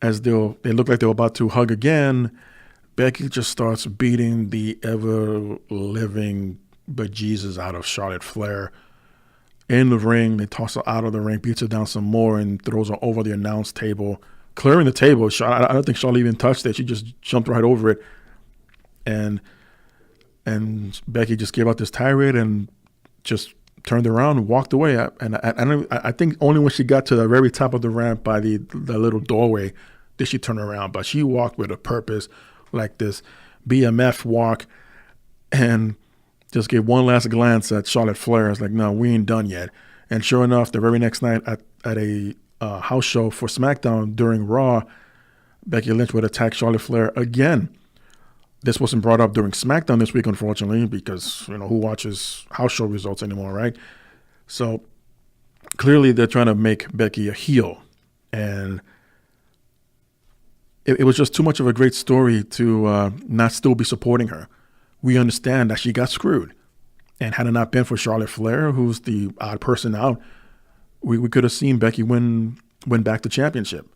as they look like they're about to hug again, Becky just starts beating the ever-living bejesus out of Charlotte Flair. In the ring, they toss her out of the ring, beats her down some more, and throws her over the announce table, clearing the table. I don't think Charlotte even touched it. She just jumped right over it. And Becky just gave out this tirade and just turned around and walked away. And I think only when she got to the very top of the ramp by the little doorway did she turn around. But she walked with a purpose, like this BMF walk, and just gave one last glance at Charlotte Flair. It's like, no, we ain't done yet. And sure enough, the very next night at a house show for SmackDown during Raw, Becky Lynch would attack Charlotte Flair again. This wasn't brought up during SmackDown this week, unfortunately, because, who watches house show results anymore, right? So clearly they're trying to make Becky a heel. And it was just too much of a great story to not still be supporting her. We understand that she got screwed. And had it not been for Charlotte Flair, who's the odd person out, we could have seen Becky win back the championship.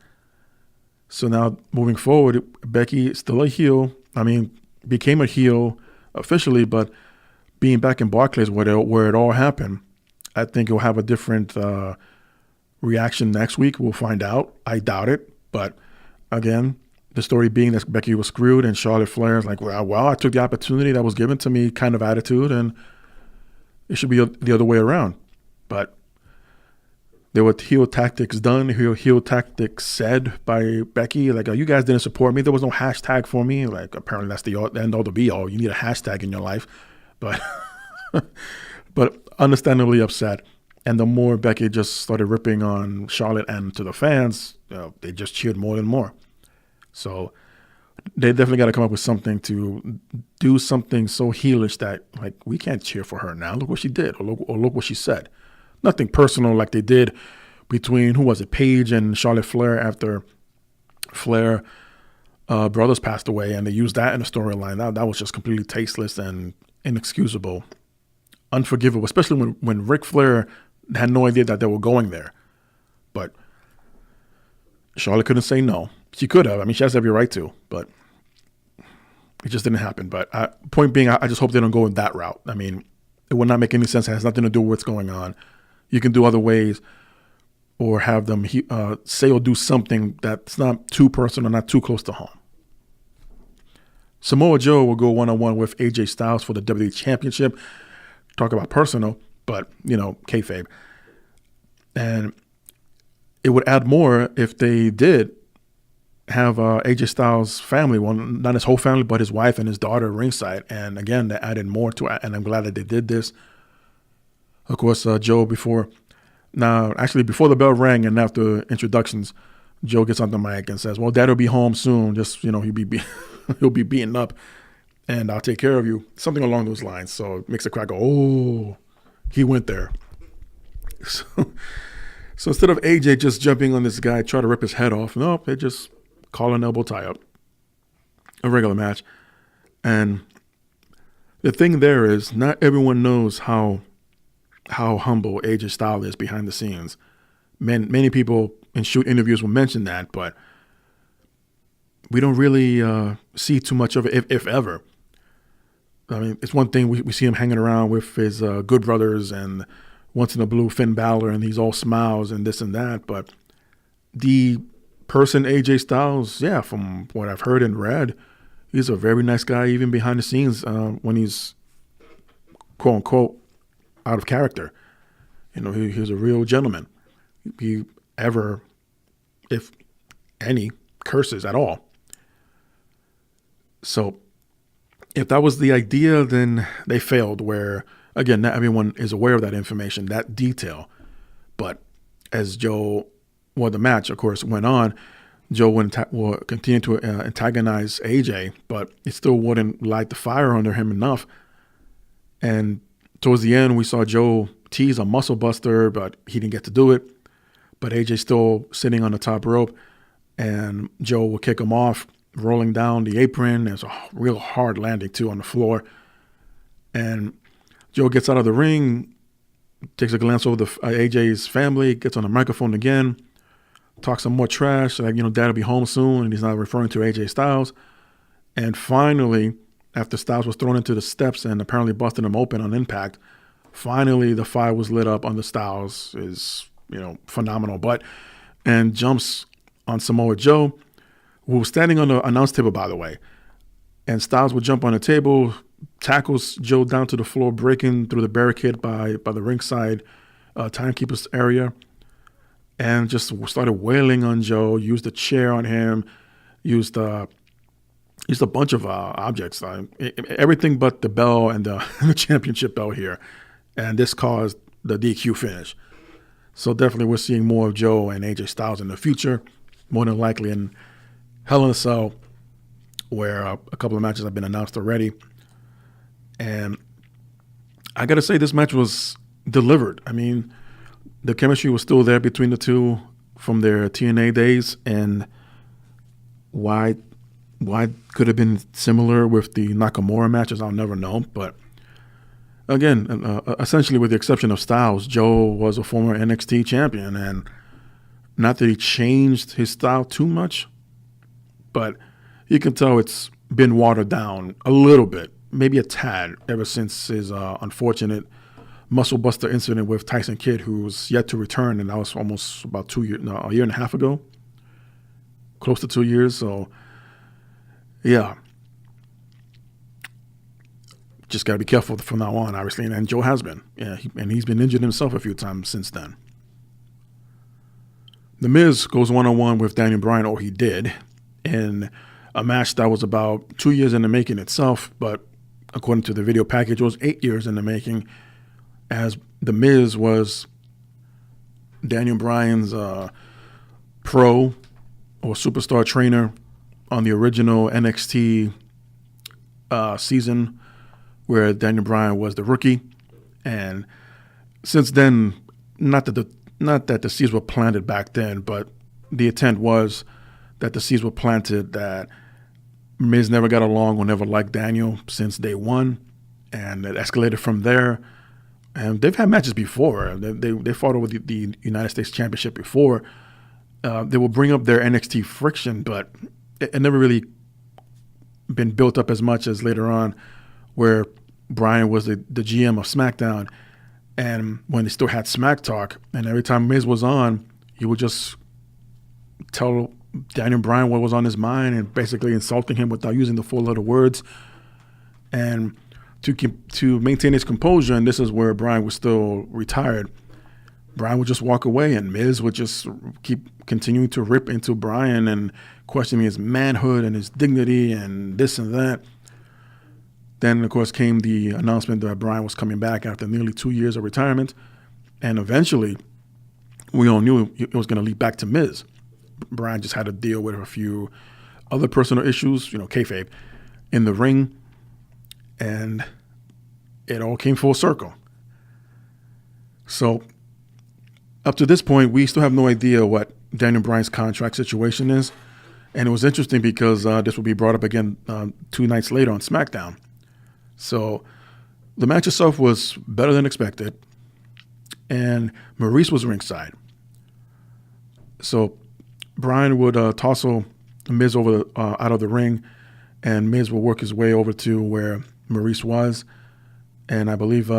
So now moving forward, Becky is still a heel. I mean, became a heel officially, but being back in Barclays where it all happened, I think it'll have a different reaction next week. We'll find out. I doubt it. But again, the story being that Becky was screwed and Charlotte Flair is like, well, I took the opportunity that was given to me kind of attitude, and it should be the other way around. But there were heel tactics done, heel tactics said by Becky, like, oh, you guys didn't support me. There was no hashtag for me. Like, apparently that's the end all to be all. You need a hashtag in your life. But but understandably upset. And the more Becky just started ripping on Charlotte and to the fans, they just cheered more and more. So they definitely got to come up with something to do something so heelish that, like, we can't cheer for her now. Look what she did, or look what she said. Nothing personal like they did between, who was it, Paige and Charlotte Flair after Flair brothers passed away, and they used that in the storyline. That was just completely tasteless and inexcusable, unforgivable, especially when Ric Flair had no idea that they were going there. But Charlotte couldn't say no. She could have. I mean, she has every right to, but it just didn't happen. But point being, I just hope they don't go in that route. I mean, it would not make any sense. It has nothing to do with what's going on. You can do other ways, or have them say or do something that's not too personal, not too close to home. Samoa Joe will go one-on-one with AJ Styles for the WWE Championship. Talk about personal, but, kayfabe. And it would add more if they did have AJ Styles' family, well, not his whole family, but his wife and his daughter ringside. And again, they added more to it, and I'm glad that they did this. Of course, Joe before the bell rang and after introductions, Joe gets on the mic and says, well, Dad will be home soon. Just, he'll be beaten up and I'll take care of you. Something along those lines. So it makes the crowd go, oh, he went there. So instead of AJ just jumping on this guy, try to rip his head off, no, they just call an elbow tie up. A regular match. And the thing there is, not everyone knows how humble AJ Styles is behind the scenes. Many people in shoot interviews will mention that, but we don't really see too much of it, if ever. I mean, it's one thing we see him hanging around with his Good Brothers and once in a blue Finn Balor, and he's all smiles and this and that. But the person AJ Styles, yeah, from what I've heard and read, he's a very nice guy, even behind the scenes when he's quote unquote out of character. He's a real gentleman. He ever, if any, curses at all. So if that was the idea, then they failed, where, again, not everyone is aware of that information, that detail. But as the match, of course, went on, Joe will continue to antagonize AJ, but it still wouldn't light the fire under him enough. And towards the end, we saw Joe tease a muscle buster, but he didn't get to do it. But AJ's still sitting on the top rope, and Joe will kick him off, rolling down the apron. There's a real hard landing, too, on the floor. And Joe gets out of the ring, takes a glance over AJ's family, gets on the microphone again, talks some more trash, like, Dad will be home soon, and he's not referring to AJ Styles. And finally, after Styles was thrown into the steps and apparently busted him open on impact, finally the fire was lit up under Styles' phenomenal butt, and jumps on Samoa Joe, who was standing on the announce table, by the way. And Styles would jump on the table, tackles Joe down to the floor, breaking through the barricade by the ringside timekeeper's area, and just started wailing on Joe, used a chair on him, used a bunch of objects, everything but the bell and the championship bell here. And this caused the DQ finish. So definitely we're seeing more of Joe and AJ Styles in the future, more than likely in Hell in a Cell, where a couple of matches have been announced already. And I got to say, this match was delivered. I mean, the chemistry was still there between the two from their TNA days. And why could have been similar with the Nakamura matches, I'll never know. But again, essentially with the exception of Styles, Joe was a former NXT champion, and not that he changed his style too much, but you can tell it's been watered down a little bit, maybe a tad, ever since his unfortunate muscle buster incident with Tyson Kidd, who's yet to return, and that was almost about a year and a half ago, close to 2 years. So, yeah, just got to be careful from now on, obviously, and Joe has been, and he's been injured himself a few times since then. The Miz goes one-on-one with Daniel Bryan, or he did, in a match that was about 2 years in the making itself, but according to the video package, it was 8 years in the making, as The Miz was Daniel Bryan's pro or superstar trainer on the original NXT season where Daniel Bryan was the rookie. And since then, not that the seeds were planted back then, but the intent was that the seeds were planted that Miz never got along or never liked Daniel since day one, and it escalated from there. And they've had matches before. They fought over the United States Championship before. They will bring up their NXT friction, but it never really been built up as much as later on, where Bryan was the GM of Smackdown, and when they still had Smack Talk, and every time Miz was on, he would just tell Daniel Bryan what was on his mind and basically insulting him without using the four-letter words. And to maintain his composure, and this is where Bryan was still retired, Bryan would just walk away, and Miz would just keep continuing to rip into Bryan and questioning his manhood and his dignity and this and that. Then, of course, came the announcement that Bryan was coming back after nearly 2 years of retirement, and eventually, we all knew it was going to lead back to Miz. Bryan just had to deal with a few other personal issues, kayfabe, in the ring, and it all came full circle. So, up to this point, we still have no idea what Daniel Bryan's contract situation is, and it was interesting because this will be brought up again 2 nights later on SmackDown. So, the match itself was better than expected, and Maurice was ringside. So, Bryan would tossle Miz over out of the ring, and Miz will work his way over to where Maurice was. And I believe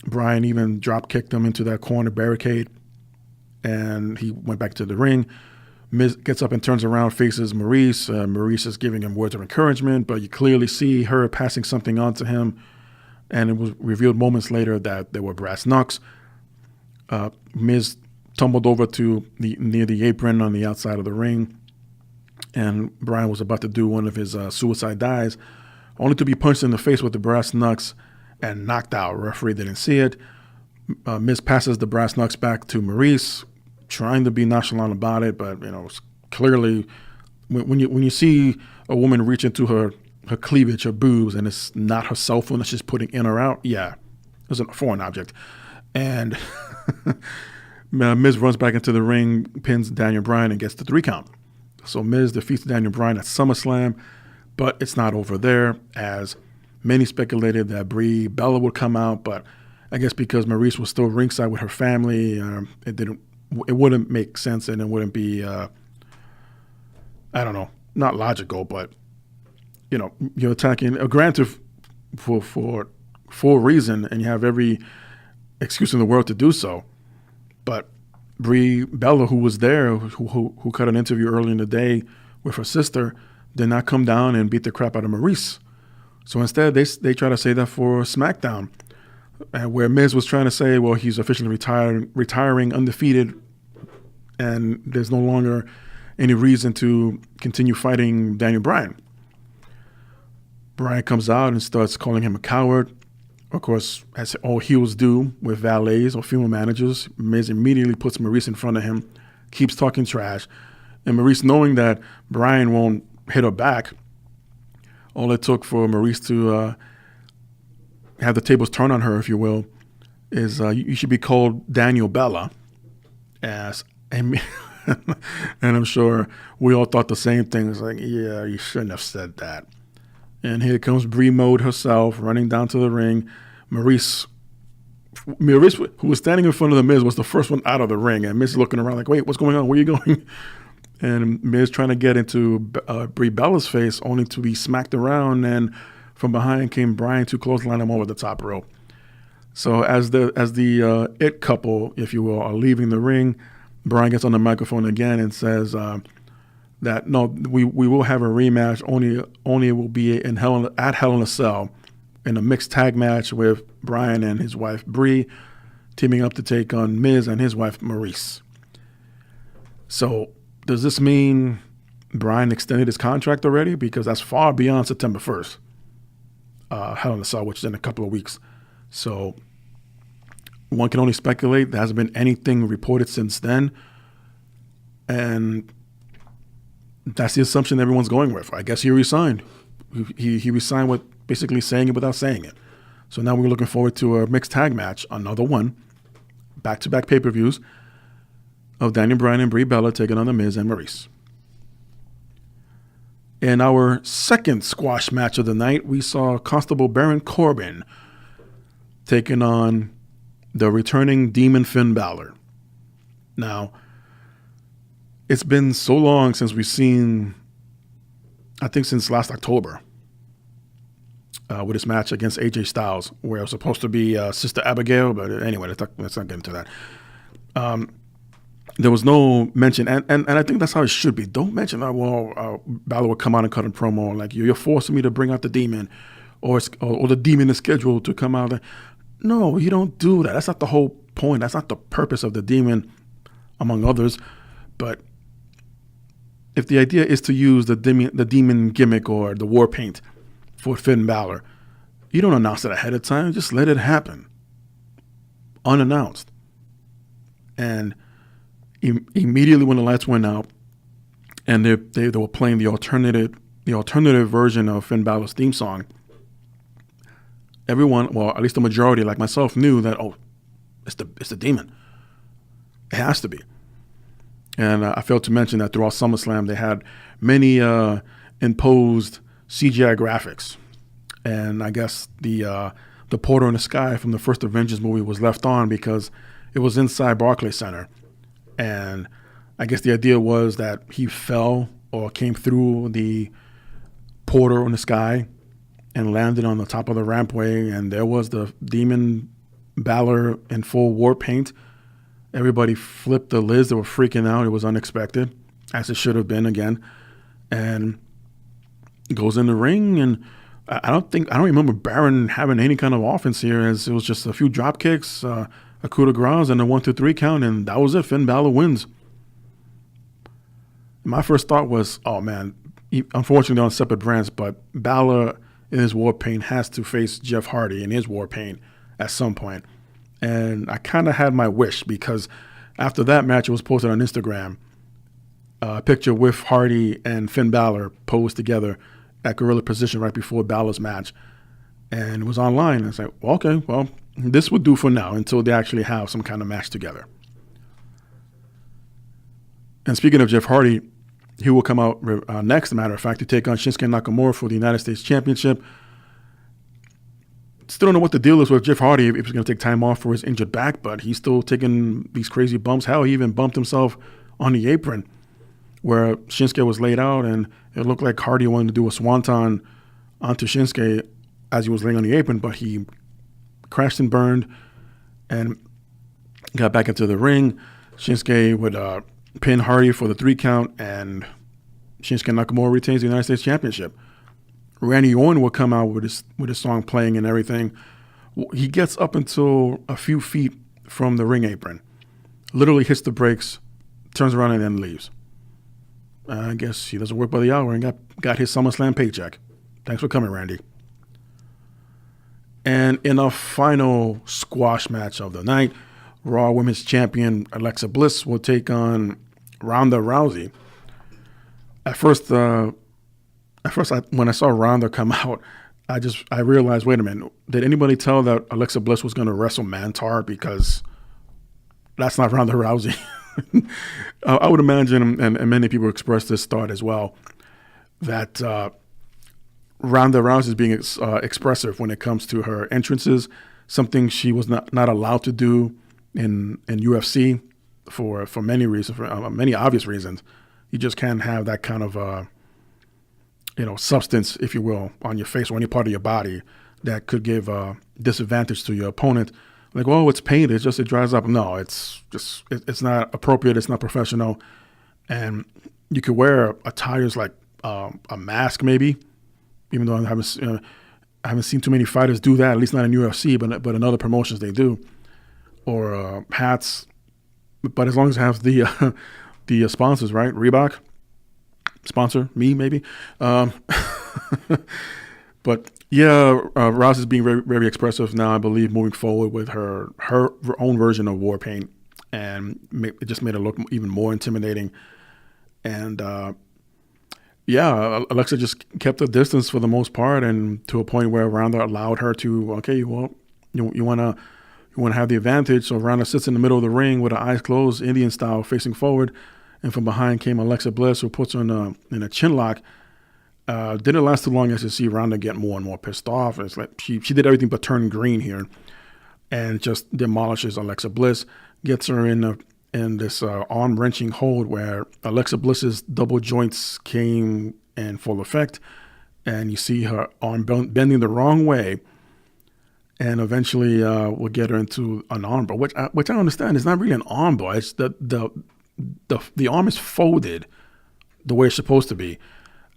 Bryan even drop kicked him into that corner barricade, and he went back to the ring. Miz gets up and turns around, faces Maurice. Maurice is giving him words of encouragement, but you clearly see her passing something on to him. And it was revealed moments later that there were brass knucks. Miz tumbled over to near the apron on the outside of the ring, and Bryan was about to do one of his suicide dives, only to be punched in the face with the brass knucks and knocked out. Referee didn't see it. Miz passes the brass knucks back to Maurice, trying to be nonchalant about it, but clearly, when you see a woman reach into her cleavage, her boobs, and it's not her cell phone that she's putting in or out, it's a foreign object. And Miz runs back into the ring, pins Daniel Bryan, and gets the 3 count. So Miz defeats Daniel Bryan at SummerSlam, but it's not over there, as many speculated that Brie Bella would come out, but I guess because Maurice was still ringside with her family, it wouldn't make sense, and it wouldn't be, I don't know, not logical, but you're attacking, granted, for a reason, and you have every excuse in the world to do so. But Brie Bella, who was there, who cut an interview early in the day with her sister, did not come down and beat the crap out of Maurice. So instead, they try to say that for SmackDown, where Miz was trying to say, well, he's officially retiring undefeated, and there's no longer any reason to continue fighting Daniel Bryan. Bryan comes out and starts calling him a coward. Of course, as all heels do with valets or female managers, Miz immediately puts Maurice in front of him, keeps talking trash. And Maurice, knowing that Bryan won't hit her back, all it took for Maurice to have the tables turn on her, if you will, is you should be called Daniel Bella. And I'm sure we all thought the same thing. It's like, yeah, you shouldn't have said that. And here comes Brie Mode herself running down to the ring. Maurice, who was standing in front of the Miz, was the first one out of the ring, and Miz is looking around like, wait, what's going on? Where are you going? And Miz trying to get into Brie Bella's face, only to be smacked around, and from behind came Bryan to clothesline him over the top rope. So as the it couple, if you will, are leaving the ring, Bryan gets on the microphone again and says that no, we will have a rematch. Only it will be at Hell in a Cell in a mixed tag match with Bryan and his wife Brie teaming up to take on Miz and his wife Maurice. So does this mean Bryan extended his contract already? Because that's far beyond September 1st. Hell in a Cell, which is in a couple of weeks. So one can only speculate. There hasn't been anything reported since then. And that's the assumption everyone's going with. I guess he resigned. He resigned with basically saying it without saying it. So now we're looking forward to a mixed tag match, another one, back-to-back pay-per-views of Daniel Bryan and Brie Bella taking on The Miz and Maurice. In our second squash match of the night, we saw Constable Baron Corbin taking on the returning Demon Finn Balor. Now, it's been so long since we've seen, I think since last October, with his match against AJ Styles, where it was supposed to be Sister Abigail, but anyway, let's not get into that. There was no mention, and I think that's how it should be. Don't mention that, Balor would come out and cut a promo, like, you're forcing me to bring out the demon, or the demon is scheduled to come out. No, you don't do that. That's not the whole point. That's not the purpose of the demon, among others. But if the idea is to use the demon gimmick or the war paint for Finn Balor, you don't announce it ahead of time. Just let it happen, unannounced. And immediately when the lights went out, and they were playing the alternative version of Finn Balor's theme song, everyone, well, at least the majority, like myself, knew that, oh, it's the demon. It has to be. And I failed to mention that throughout SummerSlam, they had many imposed CGI graphics. And I guess the Porter in the Sky from the first Avengers movie was left on because it was inside Barclays Center. And I guess the idea was that he fell or came through the Porter in the Sky and landed on the top of the rampway, and there was the Demon Balor in full war paint. Everybody flipped the lids. They were freaking out. It was unexpected, as it should have been again. And goes in the ring, and I don't remember Baron having any kind of offense here, as it was just a few drop kicks, a coup de grace, and a 1-2-3 count, and that was it. Finn Balor wins. My first thought was, oh man, unfortunately on separate brands, but Balor in his war paint has to face Jeff Hardy in his war paint at some point. And I kind of had my wish, because after that match, it was posted on Instagram, a picture with Hardy and Finn Balor posed together at gorilla position right before Balor's match. And it was online. And I was like, well, okay, well, this would do for now until they actually have some kind of match together. And speaking of Jeff Hardy, he will come out next, as a matter of fact, to take on Shinsuke Nakamura for the United States Championship. Still don't know what the deal is with Jeff Hardy, if he's going to take time off for his injured back, but he's still taking these crazy bumps. Hell, he even bumped himself on the apron where Shinsuke was laid out, and it looked like Hardy wanted to do a swanton onto Shinsuke as he was laying on the apron, but he crashed and burned and got back into the ring. Shinsuke would pin Hardy for the 3 count, and Shinsuke Nakamura retains the United States Championship. Randy Orton will come out with his song playing and everything. He gets up until a few feet from the ring apron, literally hits the brakes, turns around, and then leaves. I guess he doesn't work by the hour and got his SummerSlam paycheck. Thanks for coming, Randy. And in our final squash match of the night, Raw Women's Champion Alexa Bliss will take on Ronda Rousey. At first, when I saw Ronda come out, I realized, wait a minute, did anybody tell that Alexa Bliss was going to wrestle Mantar? Because that's not Ronda Rousey. I would imagine, and many people expressed this thought as well, that Ronda Rousey is being expressive when it comes to her entrances. something she was not allowed to do in UFC for many reasons, for many obvious reasons. You just can't have that kind of substance, if you will, on your face or any part of your body that could give a disadvantage to your opponent. Like, oh, it's paint. It dries up. No, it's not appropriate. It's not professional. And you could wear attires like a mask, maybe, even though I haven't seen too many fighters do that. At least not in UFC, but in other promotions they do, or hats. But as long as it has the sponsors, right? Reebok sponsor me, maybe. But yeah, Rouse is being very, very expressive now, I believe, moving forward with her own version of war paint, and it just made it look even more intimidating. And Alexa just kept a distance for the most part, and to a point where Ronda allowed her to, okay, well, you want to have the advantage. So Ronda sits in the middle of the ring with her eyes closed, Indian style, facing forward, and from behind came Alexa Bliss, who puts her in a chin lock. Didn't last too long as you see Ronda get more and more pissed off. It's like she did everything but turn green here, and just demolishes Alexa Bliss, gets her in this arm wrenching hold where Alexa Bliss's double joints came in full effect, and you see her arm bending the wrong way, and eventually will get her into an armbar, which I understand is not really an armbar. It's the arm is folded the way it's supposed to be.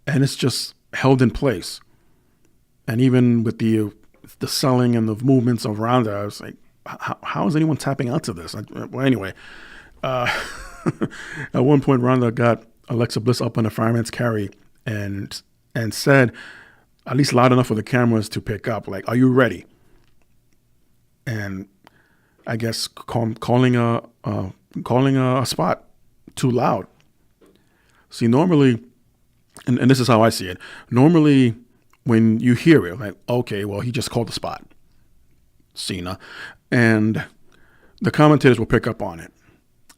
And it's just held in place. And even with the selling and the movements of Ronda, I was like, how is anyone tapping out to this? Well, anyway, at one point, Ronda got Alexa Bliss up on a fireman's carry and said, at least loud enough for the cameras to pick up, like, "Are you ready?" And I guess calling a spot too loud. See, normally. And this is how I see it. Normally, when you hear it, like, okay, well, he just called the spot, Cena, and the commentators will pick up on it.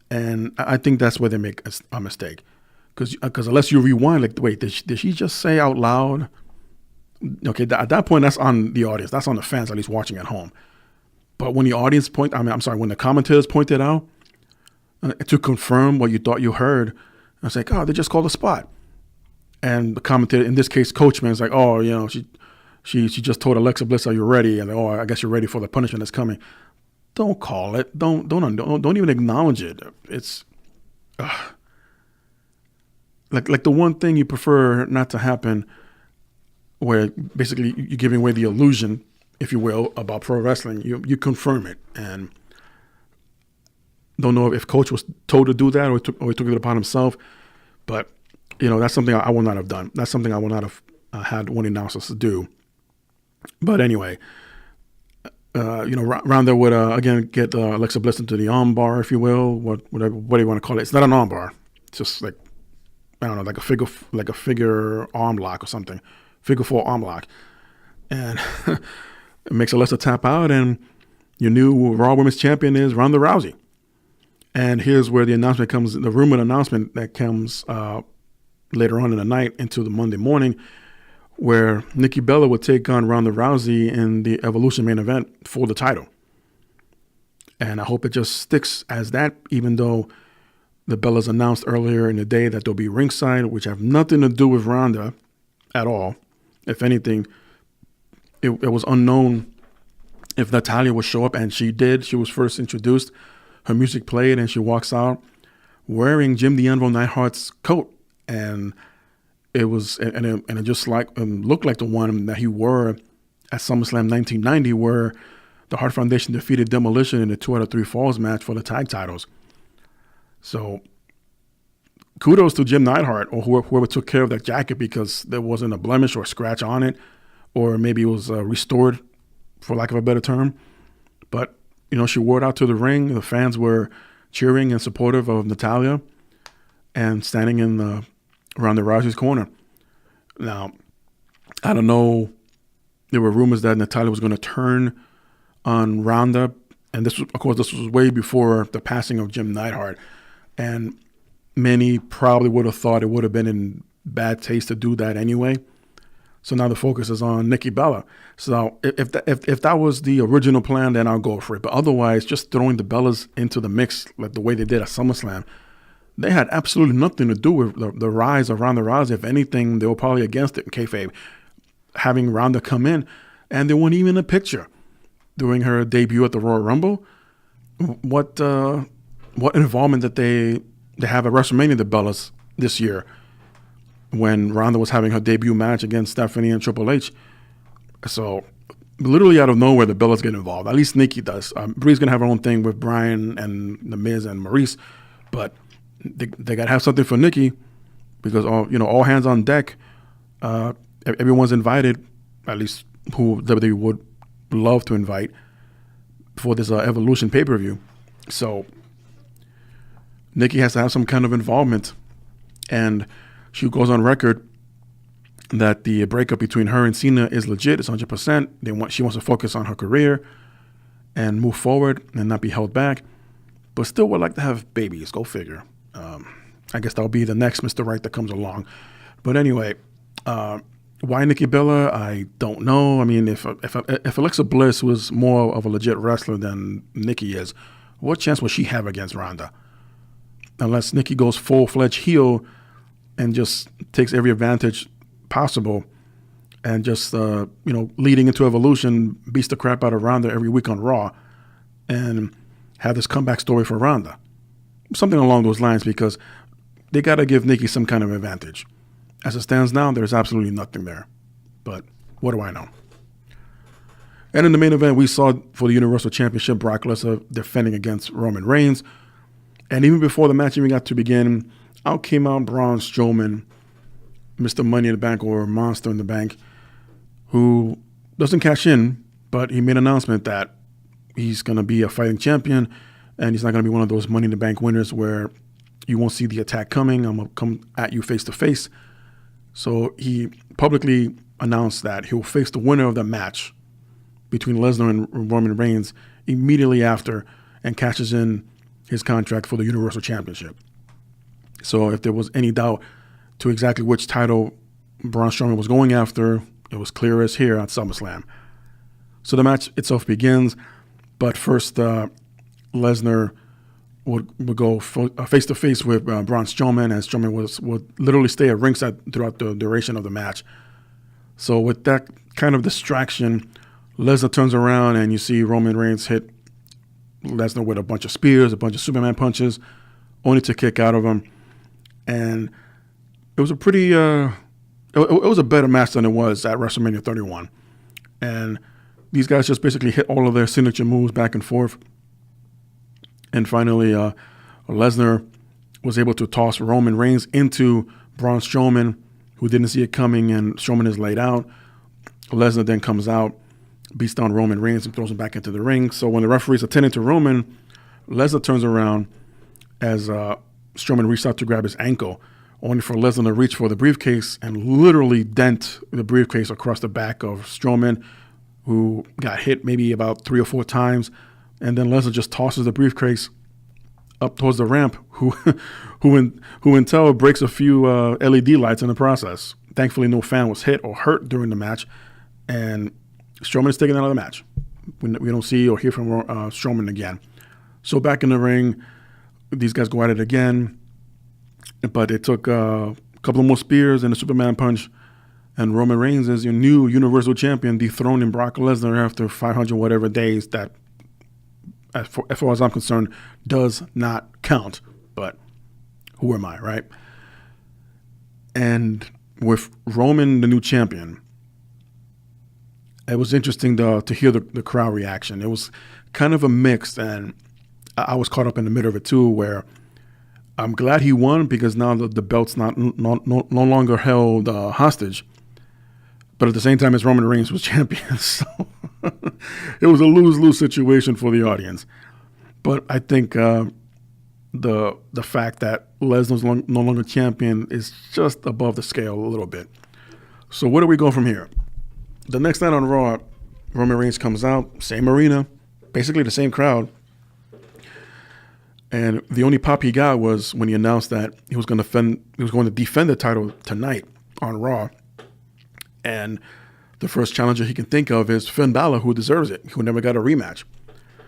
And I think that's where they make a mistake. Because unless you rewind, like, wait, did she just say out loud? Okay, at that point, that's on the audience. That's on the fans, at least watching at home. But when the audience when the commentators pointed out to confirm what you thought you heard, I was like, oh, they just called a spot. And the commentator, in this case, Coachman, is like, oh, she just told Alexa Bliss, "Are you ready?" And oh, I guess you're ready for the punishment that's coming. Don't call it. Don't even acknowledge it. It's like the one thing you prefer not to happen, where basically you're giving away the illusion, if you will, about pro wrestling. You confirm it, and don't know if Coach was told to do that or he took it upon himself, but. That's something I would not have done. That's something I would not have had one announcers to do. But anyway, Ronda would again get Alexa Bliss into the armbar, if you will, whatever you want to call it. It's not an armbar. It's just like, I don't know, like a figure arm lock or something, figure four arm lock, and it makes Alexa tap out, and your new Raw Women's Champion is Ronda Rousey. And here's where the announcement comes, the rumored announcement that comes later on in the night into the Monday morning, where Nikki Bella would take on Ronda Rousey in the Evolution main event for the title. And I hope it just sticks as that, even though the Bellas announced earlier in the day that they'll be ringside, which have nothing to do with Ronda at all. If anything, it was unknown if Natalya would show up, and she did. She was first introduced. Her music played, and she walks out wearing Jim the Anvil Neidhart's coat. And it was, and it just looked like the one that he wore at SummerSlam 1990, where the Hart Foundation defeated Demolition in the 2 out of 3 falls match for the tag titles. So kudos to Jim Neidhart or whoever took care of that jacket, because there wasn't a blemish or a scratch on it, or maybe it was restored, for lack of a better term. But she wore it out to the ring. The fans were cheering and supportive of Natalya and standing in Ronda Rousey's corner. Now, I don't know. There were rumors that Natalya was going to turn on Ronda, and this was way before the passing of Jim Neidhart, and many probably would have thought it would have been in bad taste to do that anyway. So now the focus is on Nikki Bella. So if that was the original plan, then I'll go for it. But otherwise, just throwing the Bellas into the mix like the way they did at SummerSlam, they had absolutely nothing to do with the rise of Ronda Rousey. If anything, they were probably against it in kayfabe, having Ronda come in, and they weren't even in a picture during her debut at the Royal Rumble. What involvement that they have at WrestleMania, the Bellas, this year, when Ronda was having her debut match against Stephanie and Triple H. So literally out of nowhere, the Bellas get involved. At least Nikki does. Brie's going to have her own thing with Bryan and The Miz and Maurice, but they got to have something for Nikki because all hands on deck. Everyone's invited, at least who WWE would love to invite for this Evolution pay-per-view. So Nikki has to have some kind of involvement, and she goes on record that the breakup between her and Cena is legit. It's 100%. She wants to focus on her career and move forward and not be held back, but still would like to have babies. Go figure. I guess that'll be the next Mr. Right that comes along. But anyway, why Nikki Bella? I don't know. I mean, if Alexa Bliss was more of a legit wrestler than Nikki is, what chance would she have against Ronda? Unless Nikki goes full-fledged heel and just takes every advantage possible and just, leading into Evolution, beats the crap out of Ronda every week on Raw and have this comeback story for Ronda. Something along those lines, because they got to give Nikki some kind of advantage. As it stands now, there's absolutely nothing there. But what do I know? And in the main event, we saw for the Universal Championship, Brock Lesnar defending against Roman Reigns. And even before the match even got to begin, out came out Braun Strowman, Mr. Money in the Bank or Monster in the Bank, who doesn't cash in, but he made an announcement that he's going to be a fighting champion, and he's not going to be one of those Money in the Bank winners where you won't see the attack coming. I'm going to come at you face to face. So he publicly announced that he'll face the winner of the match between Lesnar and Roman Reigns immediately after and cashes in his contract for the Universal Championship. So if there was any doubt to exactly which title Braun Strowman was going after, it was clear as here at SummerSlam. So the match itself begins, but first Lesnar would go face-to-face with Braun Strowman, and Strowman would literally stay at ringside throughout the duration of the match. So with that kind of distraction, Lesnar turns around and you see Roman Reigns hit Lesnar with a bunch of spears, a bunch of Superman punches, only to kick out of him. And it was a pretty, it was a better match than it was at WrestleMania 31. And these guys just basically hit all of their signature moves back and forth. And finally, Lesnar was able to toss Roman Reigns into Braun Strowman, who didn't see it coming, and Strowman is laid out. Lesnar then comes out, beats down Roman Reigns, and throws him back into the ring. So when the referee's attending to Roman, Lesnar turns around as Strowman reached out to grab his ankle, only for Lesnar to reach for the briefcase and literally dent the briefcase across the back of Strowman, who got hit maybe about 3 or 4 times. And then Lesnar just tosses the briefcase up towards the ramp, who in turn breaks a few LED lights in the process. Thankfully, no fan was hit or hurt during the match, and Strowman is taken out of the match. We don't see or hear from Strowman again. So back in the ring, these guys go at it again, but it took a couple of more spears and a Superman punch, and Roman Reigns is your new Universal Champion, dethroning Brock Lesnar after 500 whatever days. That, as far as I'm concerned, does not count. But who am I, right? And with Roman, the new champion, it was interesting to hear the crowd reaction. It was kind of a mix, and I was caught up in the middle of it too, where I'm glad he won because now the belt's no longer held hostage. But at the same time as Roman Reigns was champion, so it was a lose-lose situation for the audience. But I think the fact that Lesnar's no longer champion is just above the scale a little bit. So where do we go from here? The next night on Raw, Roman Reigns comes out, same arena, basically the same crowd. And the only pop he got was when he announced that he was going to defend the title tonight on Raw. And the first challenger he can think of is Finn Balor, who deserves it, who never got a rematch.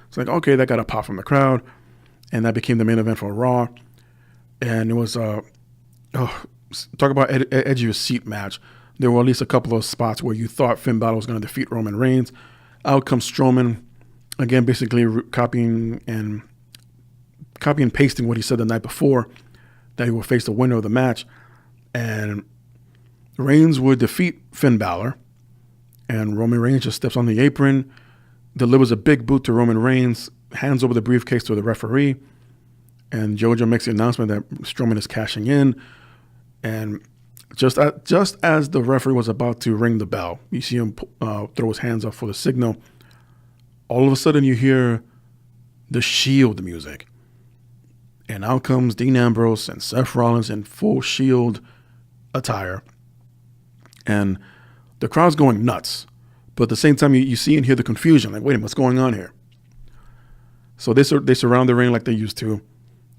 It's like, okay, that got a pop from the crowd, and that became the main event for Raw. And it was, talk about edge of your seat match. There were at least a couple of spots where you thought Finn Balor was going to defeat Roman Reigns. Out comes Strowman, again, basically copying and pasting what he said the night before, that he would face the winner of the match. And Reigns would defeat Finn Balor, and Roman Reigns just steps on the apron, delivers a big boot to Roman Reigns, hands over the briefcase to the referee, and JoJo makes the announcement that Strowman is cashing in. And just as the referee was about to ring the bell, you see him throw his hands up for the signal. All of a sudden, you hear the Shield music. And out comes Dean Ambrose and Seth Rollins in full Shield attire. And the crowd's going nuts. But at the same time, you see and hear the confusion. Like, wait a minute, what's going on here? So they surround the ring like they used to.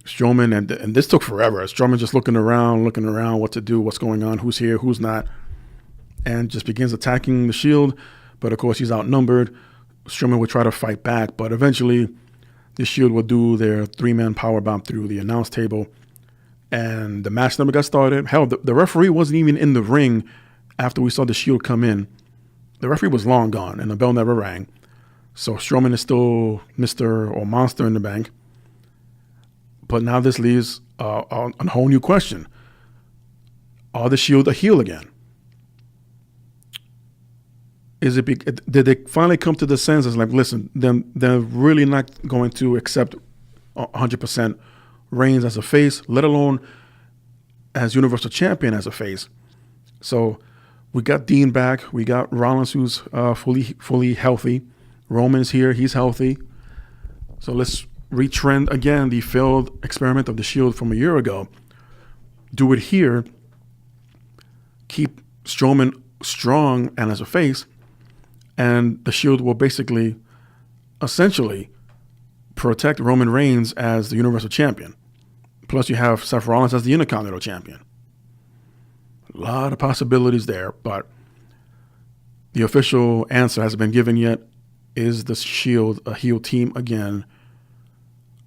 Strowman, and this took forever. Strowman just looking around, what to do, what's going on, who's here, who's not. And just begins attacking the Shield. But, of course, he's outnumbered. Strowman would try to fight back. But eventually, the Shield would do their 3-man powerbomb through the announce table. And the match never got started. Hell, the referee wasn't even in the ring after we saw the Shield come in. The referee was long gone, and the bell never rang. So Strowman is still Mr. or Monster in the Bank. But now this leaves a whole new question. Are the Shield a heel again? Did they finally come to the senses like, listen, they're really not going to accept 100% Reigns as a face, let alone as Universal Champion as a face. So we got Dean back. We got Rollins, who's fully healthy. Roman's here. He's healthy. So let's retrend again the failed experiment of the Shield from a year ago. Do it here. Keep Strowman strong and as a face. And the Shield will basically, essentially, protect Roman Reigns as the Universal Champion. Plus you have Seth Rollins as the Intercontinental Champion. A lot of possibilities there, but the official answer hasn't been given yet. Is the Shield a heel team again,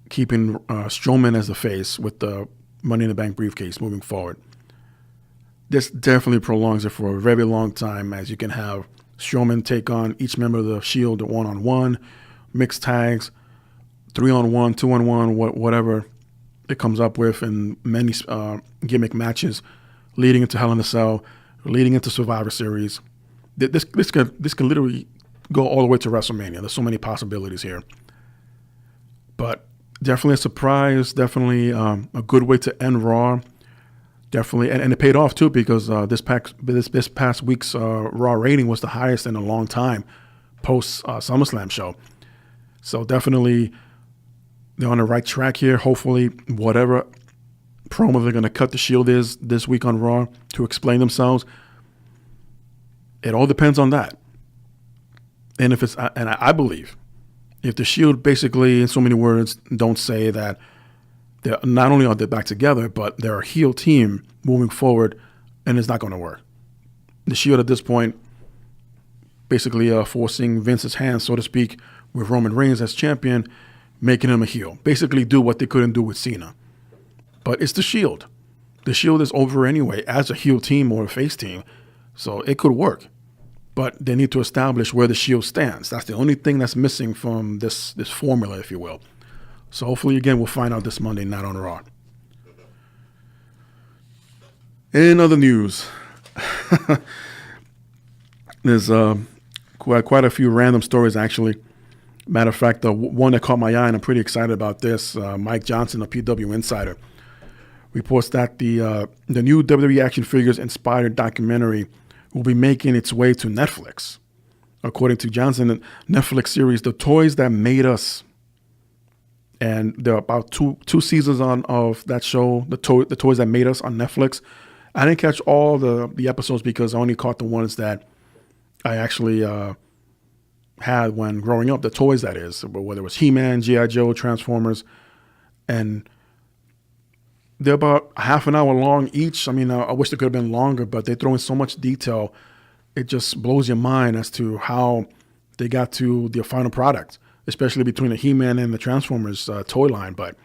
keeping Strowman as the face with the Money in the Bank briefcase moving forward? This definitely prolongs it for a very long time, as you can have Strowman take on each member of the Shield one-on-one, mixed tags, 3-on-1, 2-on-1, whatever it comes up with in many gimmick matches, leading into Hell in a Cell, leading into Survivor Series. This could literally go all the way to WrestleMania. There's so many possibilities here. But definitely a surprise, definitely a good way to end Raw. Definitely, and it paid off too, because this past week's Raw rating was the highest in a long time, post SummerSlam show. So definitely, they're on the right track here. Hopefully, whatever promo they're going to cut the Shield is this week on Raw to explain themselves, it all depends on that. And I believe, if the Shield basically, in so many words, don't say that they're not only are they back together, but they're a heel team moving forward, and it's not going to work. The Shield at this point, basically forcing Vince's hand, so to speak, with Roman Reigns as champion, making him a heel. Basically do what they couldn't do with Cena. But it's the Shield. The Shield is over anyway as a heel team or a face team, so it could work. But they need to establish where the Shield stands. That's the only thing that's missing from this formula, if you will. So hopefully, again, we'll find out this Monday night on Raw. In other news, there's quite a few random stories, actually. Matter of fact, the one that caught my eye, and I'm pretty excited about this, Mike Johnson, a PW Insider, reports that the new WWE action figures-inspired documentary will be making its way to Netflix. According to Johnson, the Netflix series, The Toys That Made Us, and there are about two seasons of that show, the Toys That Made Us on Netflix. I didn't catch all the episodes because I only caught the ones that I actually had when growing up, the toys, that is, whether it was He-Man, G.I. Joe, Transformers, and they're about half an hour long each. I mean, I wish they could have been longer, but they throw in so much detail it just blows your mind as to how they got to the final product, especially between the He-Man and the Transformers toy line. But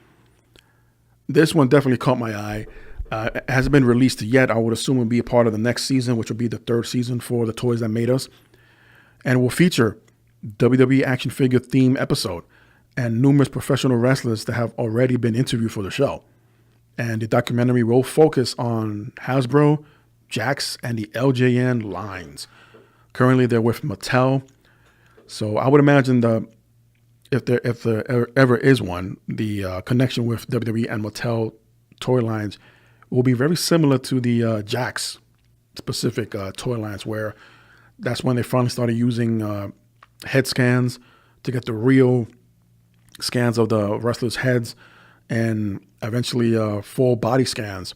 this one definitely caught my eye. It hasn't been released yet. I would assume it will be a part of the next season, which will be the third season for the Toys That Made Us. And will feature WWE action figure theme episode and numerous professional wrestlers that have already been interviewed for the show. And the documentary will focus on Hasbro, Jakks, and the LJN lines. Currently, they're with Mattel. So I would imagine if there ever is one, the connection with WWE and Mattel toy lines will be very similar to the Jakks specific toy lines, where that's when they finally started using head scans to get the real scans of the wrestlers' heads, and eventually full body scans.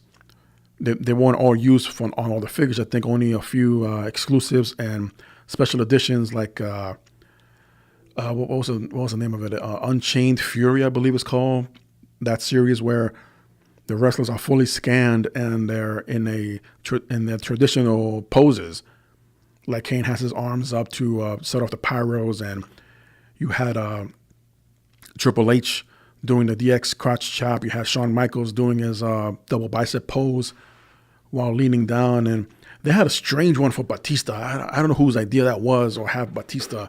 They weren't all used on all the figures. I think only a few exclusives and special editions, like what was the name of it? Unchained Fury, I believe it's called. That series where the wrestlers are fully scanned and they're in their traditional poses. Like Kane has his arms up to set off the pyros, and you had Triple H doing the DX crotch chop. You had Shawn Michaels doing his double bicep pose while leaning down. And they had a strange one for Batista. I don't know whose idea that was, or have Batista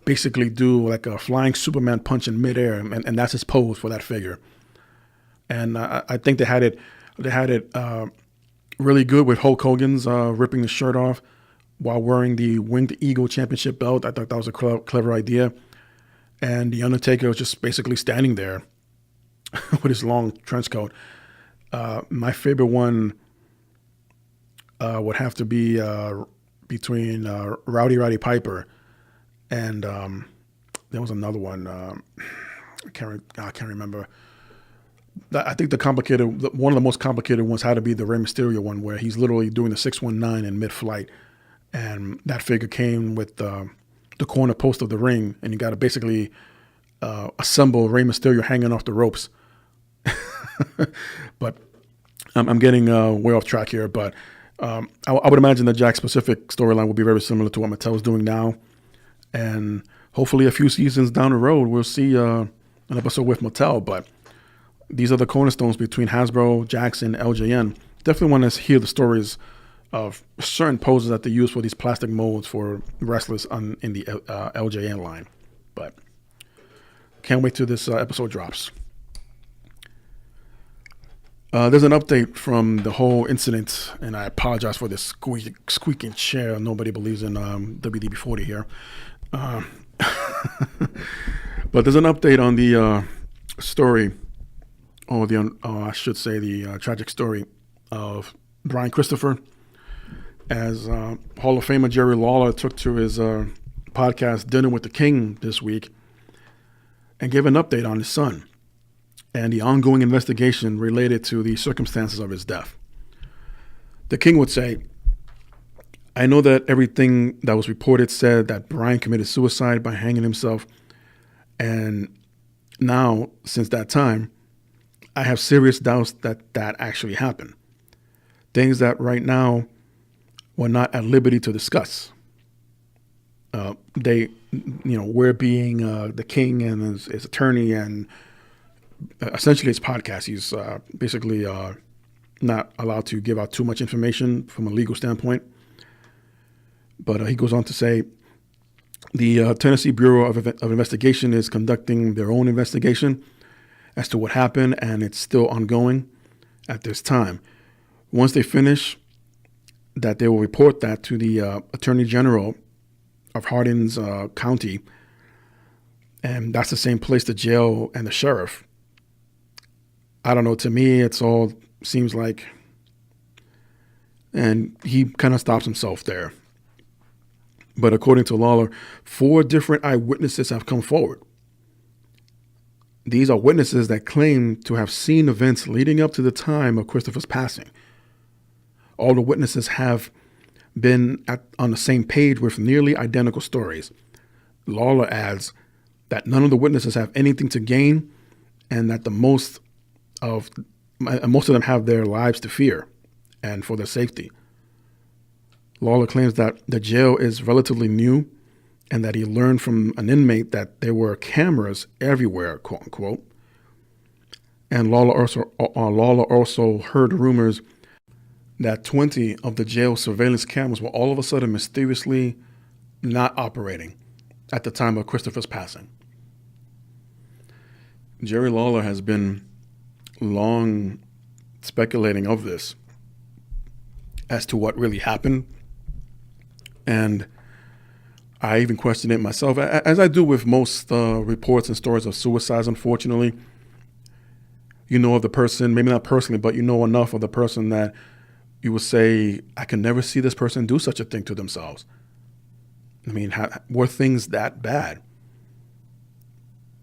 basically do like a flying Superman punch in midair, and that's his pose for that figure. And I think they had it really good with Hulk Hogan's ripping the shirt off while wearing the Winged Eagle Championship belt. I thought that was a clever idea. And The Undertaker was just basically standing there with his long trench coat. My favorite one would have to be between Rowdy Piper and there was another one. I can't remember. I think one of the most complicated ones had to be the Rey Mysterio one, where he's literally doing the 619 in mid-flight. And that figure came with the corner post of the ring, and you got to basically assemble Rey Mysterio hanging off the ropes. But I'm getting way off track here. But I would imagine the Jakks specific storyline will be very similar to what Mattel is doing now. And hopefully a few seasons down the road, we'll see an episode with Mattel. But these are the cornerstones between Hasbro, Jakks, and LJN. Definitely want to hear the stories of certain poses that they use for these plastic molds for wrestlers in the LJN line. But can't wait till this episode drops. There's an update from the whole incident, and I apologize for this squeaking chair. Nobody believes in WDB40 here. But there's an update on the story, or I should say the tragic story of Brian Christopher, as Hall of Famer Jerry Lawler took to his podcast Dinner with the King this week and gave an update on his son and the ongoing investigation related to the circumstances of his death. The King would say, "I know that everything that was reported said that Brian committed suicide by hanging himself. And now, since that time, I have serious doubts that actually happened. Things that right now we're not at liberty to discuss." We're being the King and his attorney and essentially his podcast. He's basically not allowed to give out too much information from a legal standpoint. But he goes on to say, the Tennessee Bureau of Investigation is conducting their own investigation as to what happened, and it's still ongoing at this time. Once they finish that, they will report that to the Attorney General of Hardin County, and that's the same place, the jail and the sheriff. I don't know, to me, it's all seems like, and he kind of stops himself there. But according to Lawler, 4 different eyewitnesses have come forward. These are witnesses that claim to have seen events leading up to the time of Christopher's passing. All the witnesses have been on the same page with nearly identical stories. Lawler adds that none of the witnesses have anything to gain, and that most of them have their lives to fear and for their safety. Lawler claims that the jail is relatively new and that he learned from an inmate that there were cameras everywhere, quote unquote. And Lawler also heard rumors that 20 of the jail surveillance cameras were all of a sudden mysteriously not operating at the time of Christopher's passing. Jerry Lawler has been long speculating of this as to what really happened. And I even questioned it myself, as I do with most reports and stories of suicides, unfortunately. You know of the person, maybe not personally, but you know enough of the person that you would say, I can never see this person do such a thing to themselves. I mean, were things that bad?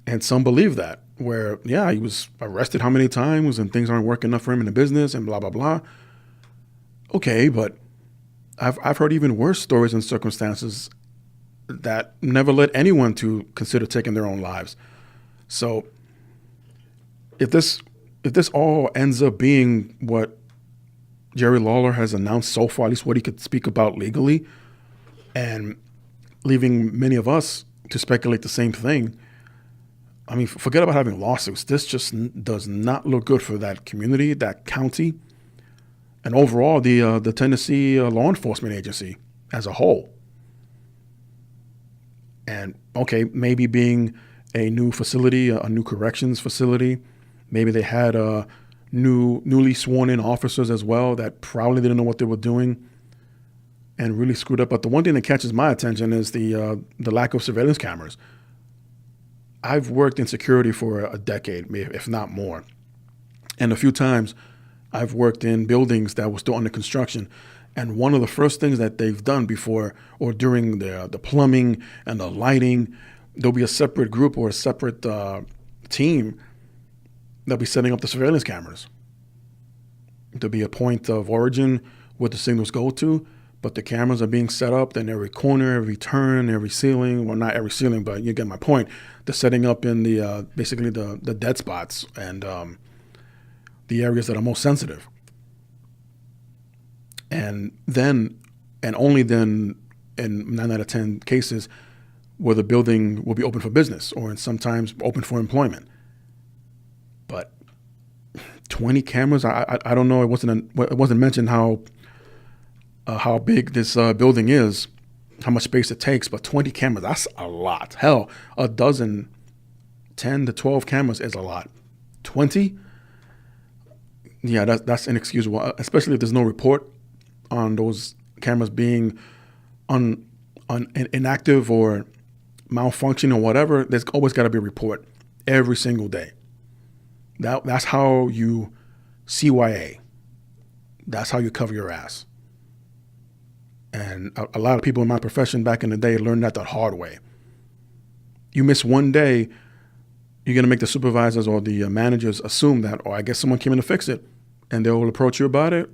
And some believe that, where, yeah, he was arrested how many times and things aren't working enough for him in the business and blah, blah, blah. Okay, but I've heard even worse stories and circumstances that never led anyone to consider taking their own lives. So if this all ends up being what Jerry Lawler has announced so far, at least what he could speak about legally, and leaving many of us to speculate the same thing, I mean, forget about having lawsuits. This just does not look good for that community, that county, and overall the Tennessee law enforcement agency as a whole. And okay, maybe being a new facility, a new corrections facility, maybe they had newly sworn in officers as well that probably didn't know what they were doing and really screwed up. But the one thing that catches my attention is the lack of surveillance cameras. I've worked in security for a decade, if not more. And a few times I've worked in buildings that were still under construction. And one of the first things that they've done before or during the plumbing and the lighting, there'll be a separate group or a separate team that'll be setting up the surveillance cameras. There'll be a point of origin where the signals go to, but the cameras are being set up in every corner, every turn, every ceiling. Well, not every ceiling, but you get my point. They're setting up in the basically the dead spots and the areas that are most sensitive. And then, and only then, in 9 out of 10 cases, where the building will be open for business or sometimes open for employment. But 20 cameras, I don't know. It wasn't mentioned how big this building is, how much space it takes. But 20 cameras, that's a lot. Hell, a dozen, 10 to 12 cameras is a lot. 20, yeah, that's inexcusable. Especially if there's no report on those cameras being inactive or malfunctioning or whatever. There's always got to be a report every single day. That's how you CYA. That's how you cover your ass. And a lot of people in my profession back in the day learned that the hard way. You miss one day, you're going to make the supervisors or the managers assume that, I guess someone came in to fix it, and they'll approach you about it.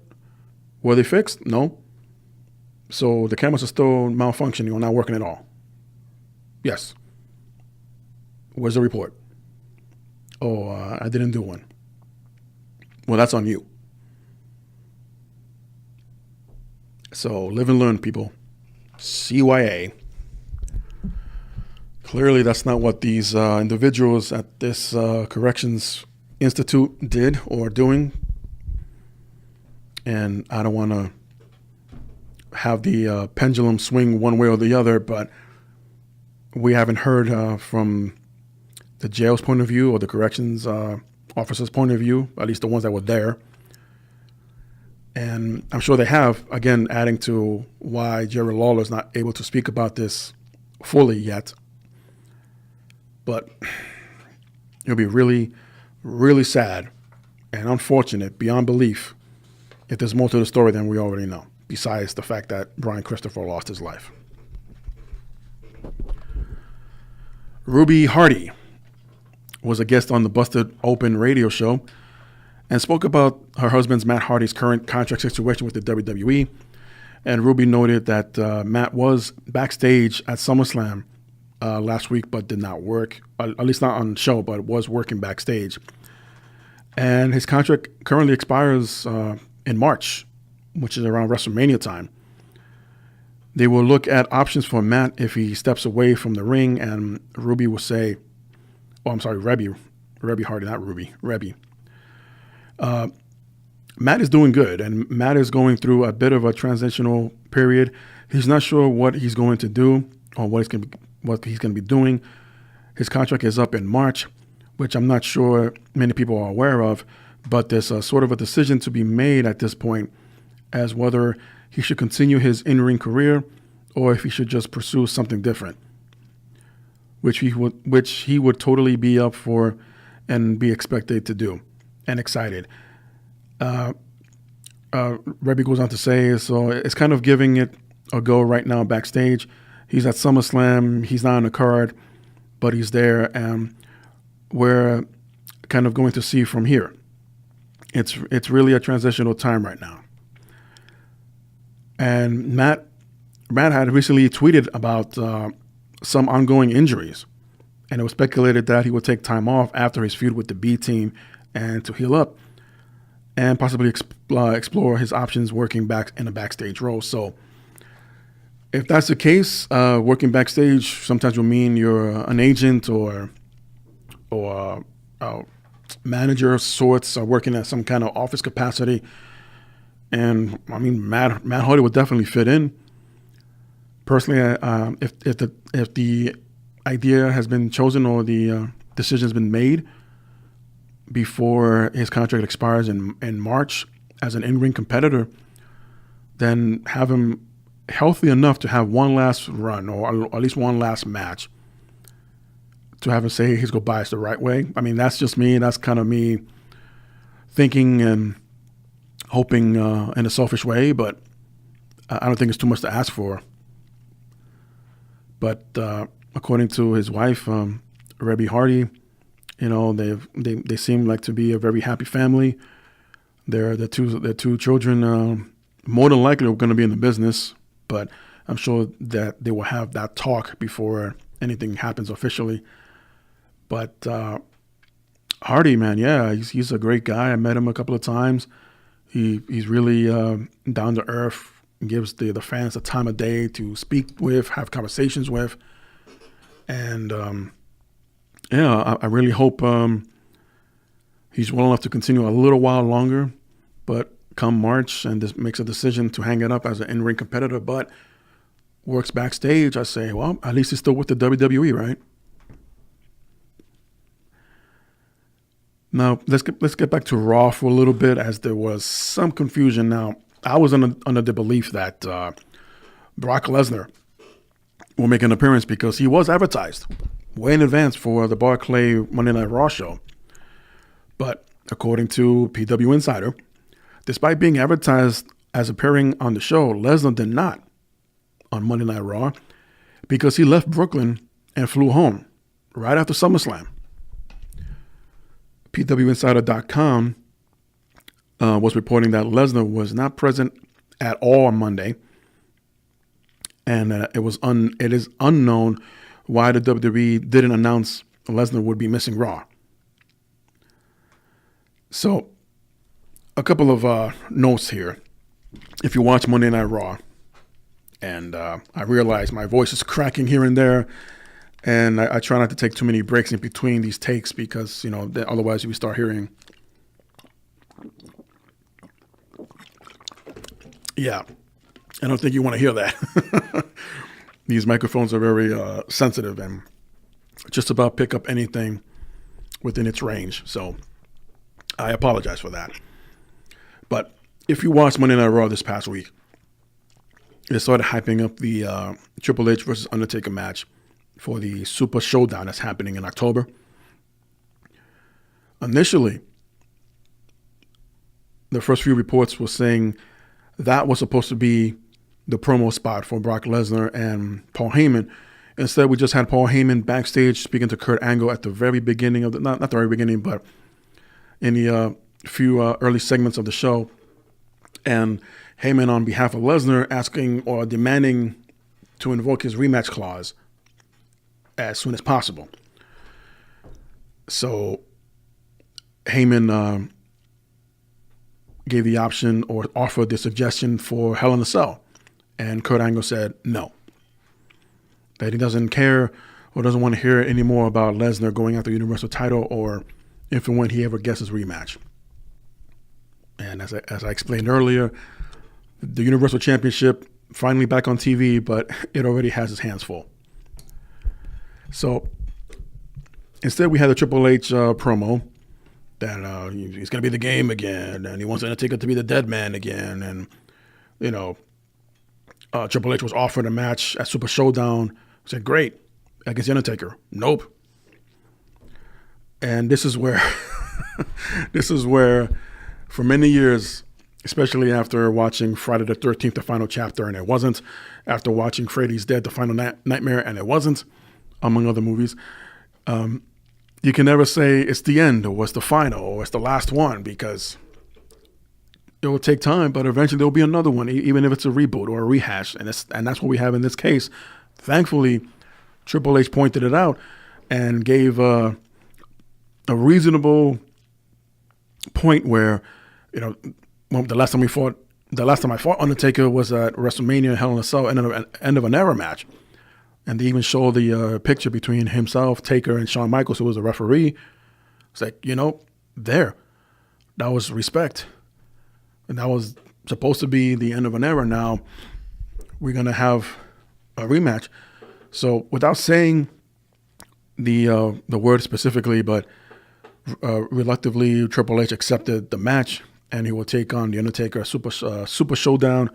Were they fixed? No. So the cameras are still malfunctioning or not working at all. Yes. Where's the report? I didn't do one. Well, that's on you. So live and learn, people. CYA. Clearly, that's not what these individuals at this corrections institute did or are doing. And I don't want to have the pendulum swing one way or the other, but we haven't heard from the jail's point of view or the corrections officer's point of view, at least the ones that were there. And I'm sure they have, again, adding to why Jerry Lawler is not able to speak about this fully yet. But it'll be really, really sad and unfortunate beyond belief if there's more to the story than we already know, besides the fact that Brian Christopher lost his life. Ruby Hardy was a guest on the Busted Open radio show and spoke about her husband's, Matt Hardy's, current contract situation with the WWE. And Ruby noted that Matt was backstage at SummerSlam last week, but did not work, at least not on the show, but was working backstage. And his contract currently expires in March, which is around WrestleMania time. They will look at options for Matt if he steps away from the ring, and Ruby will say, oh, I'm sorry, Rebby Hardy, not Ruby, Rebby. Matt is doing good, and Matt is going through a bit of a transitional period. He's not sure what he's going to do or what he's going to be doing. His contract is up in March, which I'm not sure many people are aware of, but there's a sort of a decision to be made at this point as whether he should continue his in-ring career or if he should just pursue something different, which he would totally be up for and be expected to do and excited. Rebby goes on to say, so it's kind of giving it a go right now backstage. He's at SummerSlam. He's not on the card, but he's there, and we're kind of going to see from here. It's really a transitional time right now. And Matt had recently tweeted about some ongoing injuries, and it was speculated that he would take time off after his feud with the B team and to heal up and possibly explore his options working back in a backstage role. So if that's the case, working backstage sometimes will mean you're an agent or a manager of sorts, or working at some kind of office capacity. And I mean, Matt Hardy would definitely fit in. Personally, if the idea has been chosen or the decision has been made before his contract expires in March as an in-ring competitor, then have him healthy enough to have one last run or at least one last match to have him say his goodbyes the right way. I mean, that's just me. That's kind of me thinking and hoping in a selfish way, but I don't think it's too much to ask for. But according to his wife, Rebby Hardy, you know, they seem like to be a very happy family. Their two children more than likely are going to be in the business, but I'm sure that they will have that talk before anything happens officially. But Hardy, man, yeah, he's a great guy. I met him a couple of times. He's really down to earth. Gives the fans the time of day to speak with, have conversations with, and I really hope he's well enough to continue a little while longer. But come March and this makes a decision to hang it up as an in-ring competitor, but works backstage, I say, well, at least he's still with the WWE, right? Now let's get back to Raw for a little bit, as there was some confusion. Now I was under the belief that Brock Lesnar will make an appearance because he was advertised way in advance for the Barclay Monday Night Raw show. But according to PW Insider, despite being advertised as appearing on the show, Lesnar did not on Monday Night Raw because he left Brooklyn and flew home right after SummerSlam. PWInsider.com was reporting that Lesnar was not present at all on Monday, and it is unknown why the WWE didn't announce Lesnar would be missing Raw. So, a couple of notes here. If you watch Monday Night Raw, and I realize my voice is cracking here and there, and I try not to take too many breaks in between these takes because, otherwise we start hearing. Yeah, I don't think you want to hear that. These microphones are very sensitive and just about pick up anything within its range. So I apologize for that. But if you watched Monday Night Raw this past week, they started hyping up the Triple H versus Undertaker match for the Super Showdown that's happening in October. Initially, the first few reports were saying that was supposed to be the promo spot for Brock Lesnar and Paul Heyman. Instead, we just had Paul Heyman backstage speaking to Kurt Angle at the very beginning of not the very beginning, but in the few early segments of the show. And Heyman, on behalf of Lesnar, asking or demanding to invoke his rematch clause as soon as possible. So Heyman gave the option or offered the suggestion for Hell in a Cell And Kurt Angle said no, that he doesn't care or doesn't want to hear anymore about Lesnar going after the Universal title or if and when he ever gets his rematch. And as I explained earlier, the Universal Championship finally back on TV, but it already has his hands full. So instead, we had a Triple H promo that he's going to be the game again, and he wants Undertaker to be the dead man again. And, you know, Triple H was offered a match at Super Showdown. He said, great, against the Undertaker. Nope. And this is where, for many years, especially after watching Friday the 13th, the final chapter, and it wasn't, after watching Freddy's Dead, the final nightmare, and it wasn't, among other movies, you can never say it's the end or it's the final or it's the last one, because it will take time, but eventually there will be another one, even if it's a reboot or a rehash. And that's what we have in this case. Thankfully, Triple H pointed it out and gave a reasonable point where, you know, the last time I fought Undertaker was at WrestleMania Hell in a Cell, end of an era match. And they even show the picture between himself, Taker, and Shawn Michaels, who was the referee. It's like, you know, that was respect. And that was supposed to be the end of an era. Now we're going to have a rematch. So without saying the word specifically, but reluctantly, Triple H accepted the match, and he will take on the Undertaker at Super Showdown.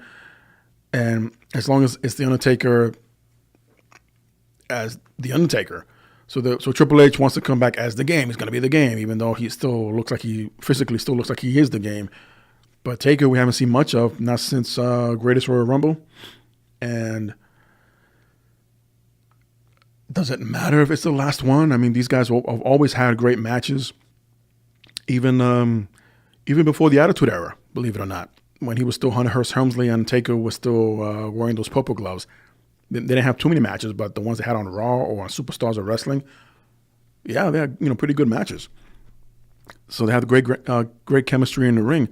And as long as it's the Undertaker as the Undertaker, so Triple H wants to come back as the game. He's going to be the game, even though he physically still looks like he is the game. But Taker, we haven't seen much of, not since Greatest Royal Rumble. And does it matter if it's the last one? I mean, these guys have always had great matches, even before the Attitude Era, believe it or not, when he was still Hunter Hearst Helmsley and Taker was still wearing those purple gloves. They didn't have too many matches, but the ones they had on Raw or on Superstars of Wrestling, yeah, they had, you know, pretty good matches. So they had great chemistry in the ring.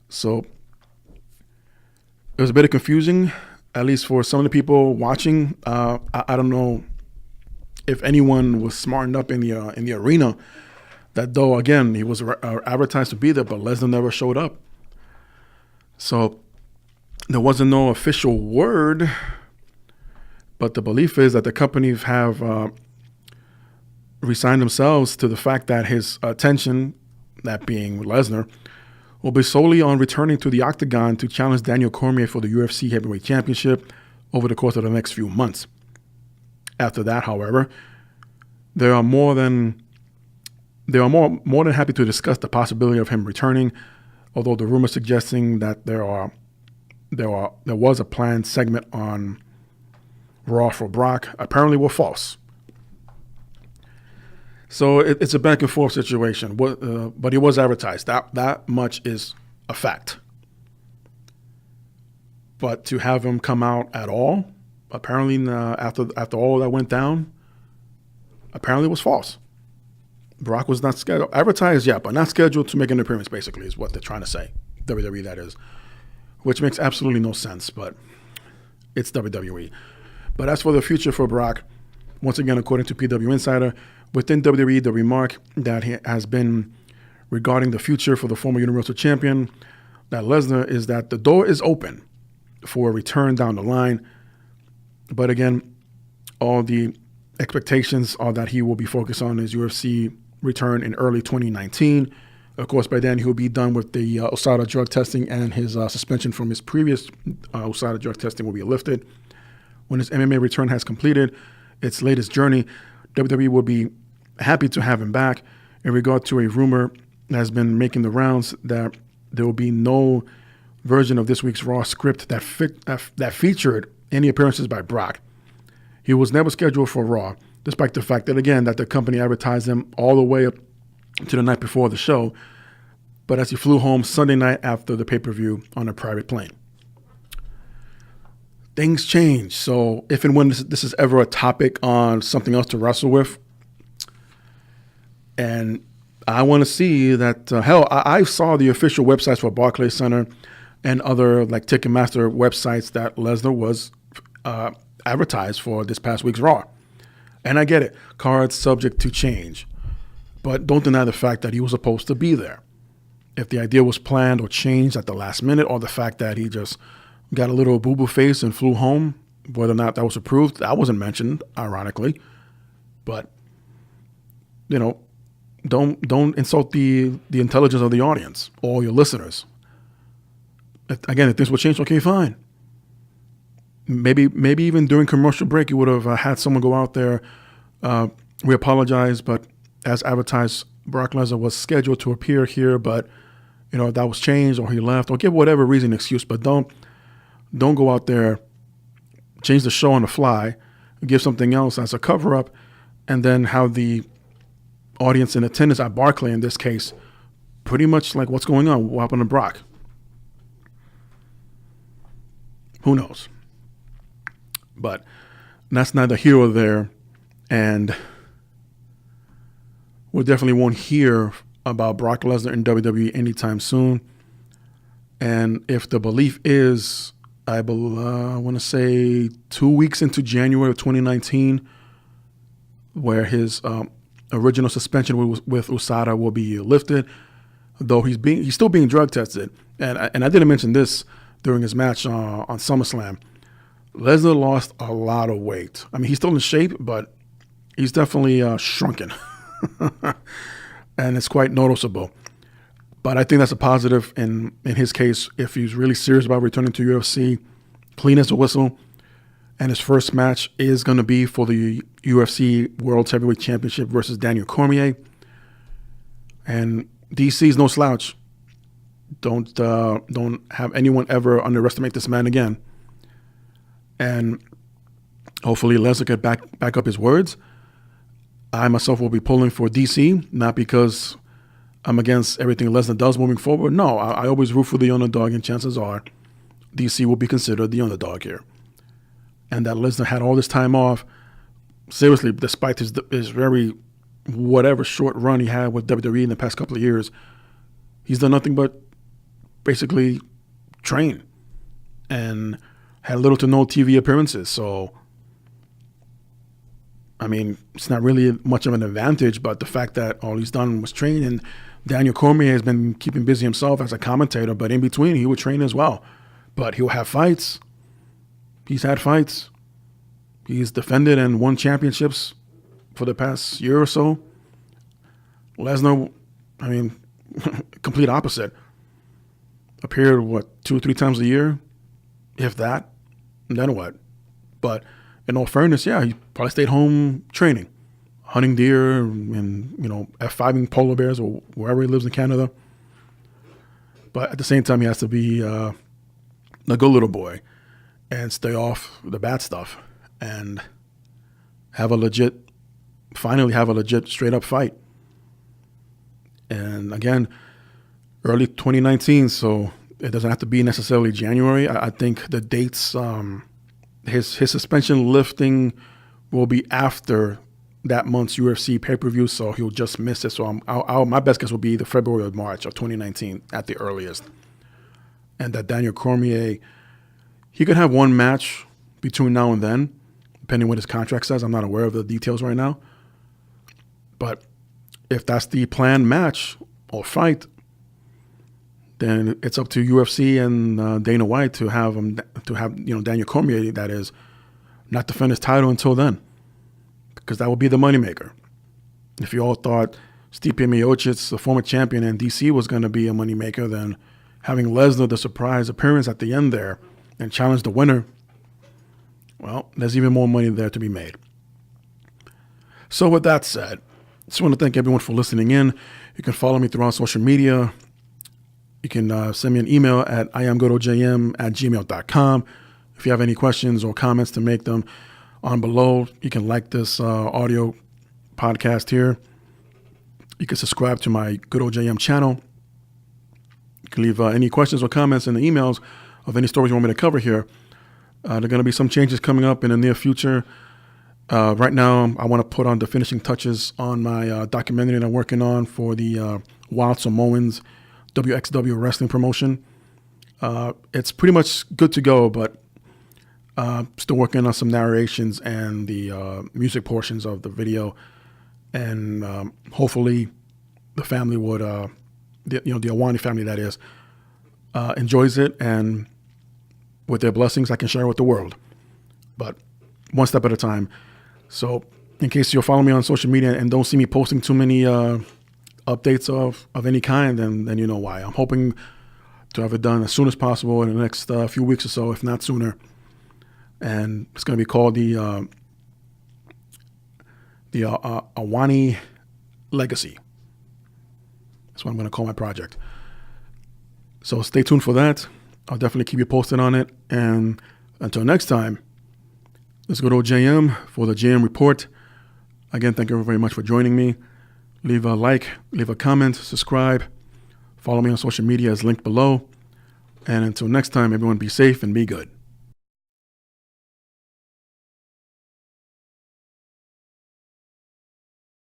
So it was a bit of confusing, at least for some of the people watching. I don't know if anyone was smartened up in the arena, that though, again, he was advertised to be there, but Lesnar never showed up. So there wasn't no official word, but the belief is that the companies have resigned themselves to the fact that his attention, that being Lesnar, will be solely on returning to the Octagon to challenge Daniel Cormier for the UFC Heavyweight Championship over the course of the next few months. After that, however, they are more than happy to discuss the possibility of him returning, although the rumor suggesting that there was a planned segment on Raw for Brock apparently were false. So it's a back and forth situation, but it was advertised. That much is a fact. But to have him come out at all, apparently after all that went down, apparently was false. Brock was not scheduled, advertised, yeah, but not scheduled to make an appearance, basically, is what they're trying to say. WWE, that is. Which makes absolutely no sense, but it's WWE. But as for the future for Brock, once again, according to PW Insider, within WWE, the remark that has been regarding the future for the former Universal Champion, that Lesnar, is that the door is open for a return down the line. But again, all the expectations are that he will be focused on his UFC return in early 2019. Of course, by then he'll be done with the USADA drug testing, and his suspension from his previous USADA drug testing will be lifted. When his MMA return has completed its latest journey, WWE will be happy to have him back. In regard to a rumor that has been making the rounds that there will be no version of this week's Raw script that featured any appearances by Brock. He was never scheduled for Raw, despite the fact that, again, that the company advertised him all the way up to the night before the show, but as he flew home Sunday night after the pay-per-view on a private plane. Things change. So if and when this is ever a topic on something else to wrestle with, and I want to see that, I saw the official websites for Barclays Center and other like Ticketmaster websites that Lesnar was advertised for this past week's Raw. And I get it, cards subject to change, but don't deny the fact that he was supposed to be there. If the idea was planned or changed at the last minute, or the fact that he just got a little boo-boo face and flew home, whether or not that was approved, that wasn't mentioned, ironically. But, you know, don't insult the intelligence of the audience or your listeners. Again, if things will change, okay, fine. Maybe even during commercial break, you would have had someone go out there. We apologize, but as advertised, Brock Lesnar was scheduled to appear here, but you know that was changed, or he left, or give whatever reason excuse. But don't go out there, change the show on the fly, give something else as a cover up, and then have the audience in attendance at Barclay in this case pretty much like, what's going on? What happened to Brock? Who knows? But that's neither here or there, and we definitely won't hear about Brock Lesnar in WWE anytime soon. And if the belief is, I want to say 2 weeks into January of 2019, where his original suspension with USADA will be lifted, though he's still being drug tested. And I didn't mention this during his match on SummerSlam. Lesnar lost a lot of weight. I mean, he's still in shape, but he's definitely shrunken. And it's quite noticeable. But I think that's a positive in his case. If he's really serious about returning to UFC, clean as a whistle. And his first match is going to be for the UFC World Heavyweight Championship versus Daniel Cormier. And DC's no slouch. Don't have anyone ever underestimate this man again. And hopefully Lesnar can back up his words. I myself will be pulling for DC, not because I'm against everything Lesnar does moving forward. No, I always root for the underdog, and chances are DC will be considered the underdog here. And that Lesnar had all this time off, seriously, despite his very whatever short run he had with WWE in the past couple of years, he's done nothing but basically train and had little to no TV appearances. So, I mean, it's not really much of an advantage, but the fact that all he's done was train, and Daniel Cormier has been keeping busy himself as a commentator, but in between he would train as well. But he'll have fights. He's had fights. He's defended and won championships for the past year or so. Lesnar, I mean, complete opposite. Appeared, 2 or 3 times a year, if that. And then what? But in all fairness, yeah, he probably stayed home training, hunting deer and, F5ing polar bears or wherever he lives in Canada. But at the same time, he has to be a good little boy and stay off the bad stuff and finally have a legit straight up fight. And again, early 2019, so it doesn't have to be necessarily January. I think the dates, his suspension lifting will be after that month's UFC pay-per-view, so he'll just miss it. So my best guess will be the February or March of 2019 at the earliest. And that Daniel Cormier, he could have one match between now and then, depending on what his contract says. I'm not aware of the details right now. But if that's the planned match or fight, then it's up to UFC and Dana White to have Daniel Cormier, that is, not defend his title until then, because that will be the moneymaker. If you all thought Stipe Miocic, the former champion, and DC was going to be a moneymaker, then having Lesnar, the surprise appearance at the end there, and challenge the winner, well, there's even more money there to be made. So with that said, I just want to thank everyone for listening in. You can follow me throughout social media. You can send me an email at IAmGoodOlJM@gmail.com. If you have any questions or comments, to make them on below. You can like this audio podcast here. You can subscribe to my Good Old JM channel. You can leave any questions or comments in the emails of any stories you want me to cover here. There are going to be some changes coming up in the near future. Right now, I want to put on the finishing touches on my documentary that I'm working on for the Wild Samoans WXW wrestling promotion. It's pretty much good to go, but still working on some narrations and the music portions of the video, and hopefully the family would, the Awani family, that is, enjoys it, and with their blessings, I can share it with the world. But one step at a time. So, in case you're following me on social media and don't see me posting too many updates of any kind, then you know why. I'm hoping to have it done as soon as possible in the next few weeks or so, if not sooner. And it's going to be called the Awani Legacy. That's what I'm going to call my project. So stay tuned for that. I'll definitely keep you posted on it. And until next time, let's go to JM for the JM Report. Again, thank you very much for joining me. Leave a like, leave a comment, subscribe. Follow me on social media as linked below. And until next time, everyone be safe and be good.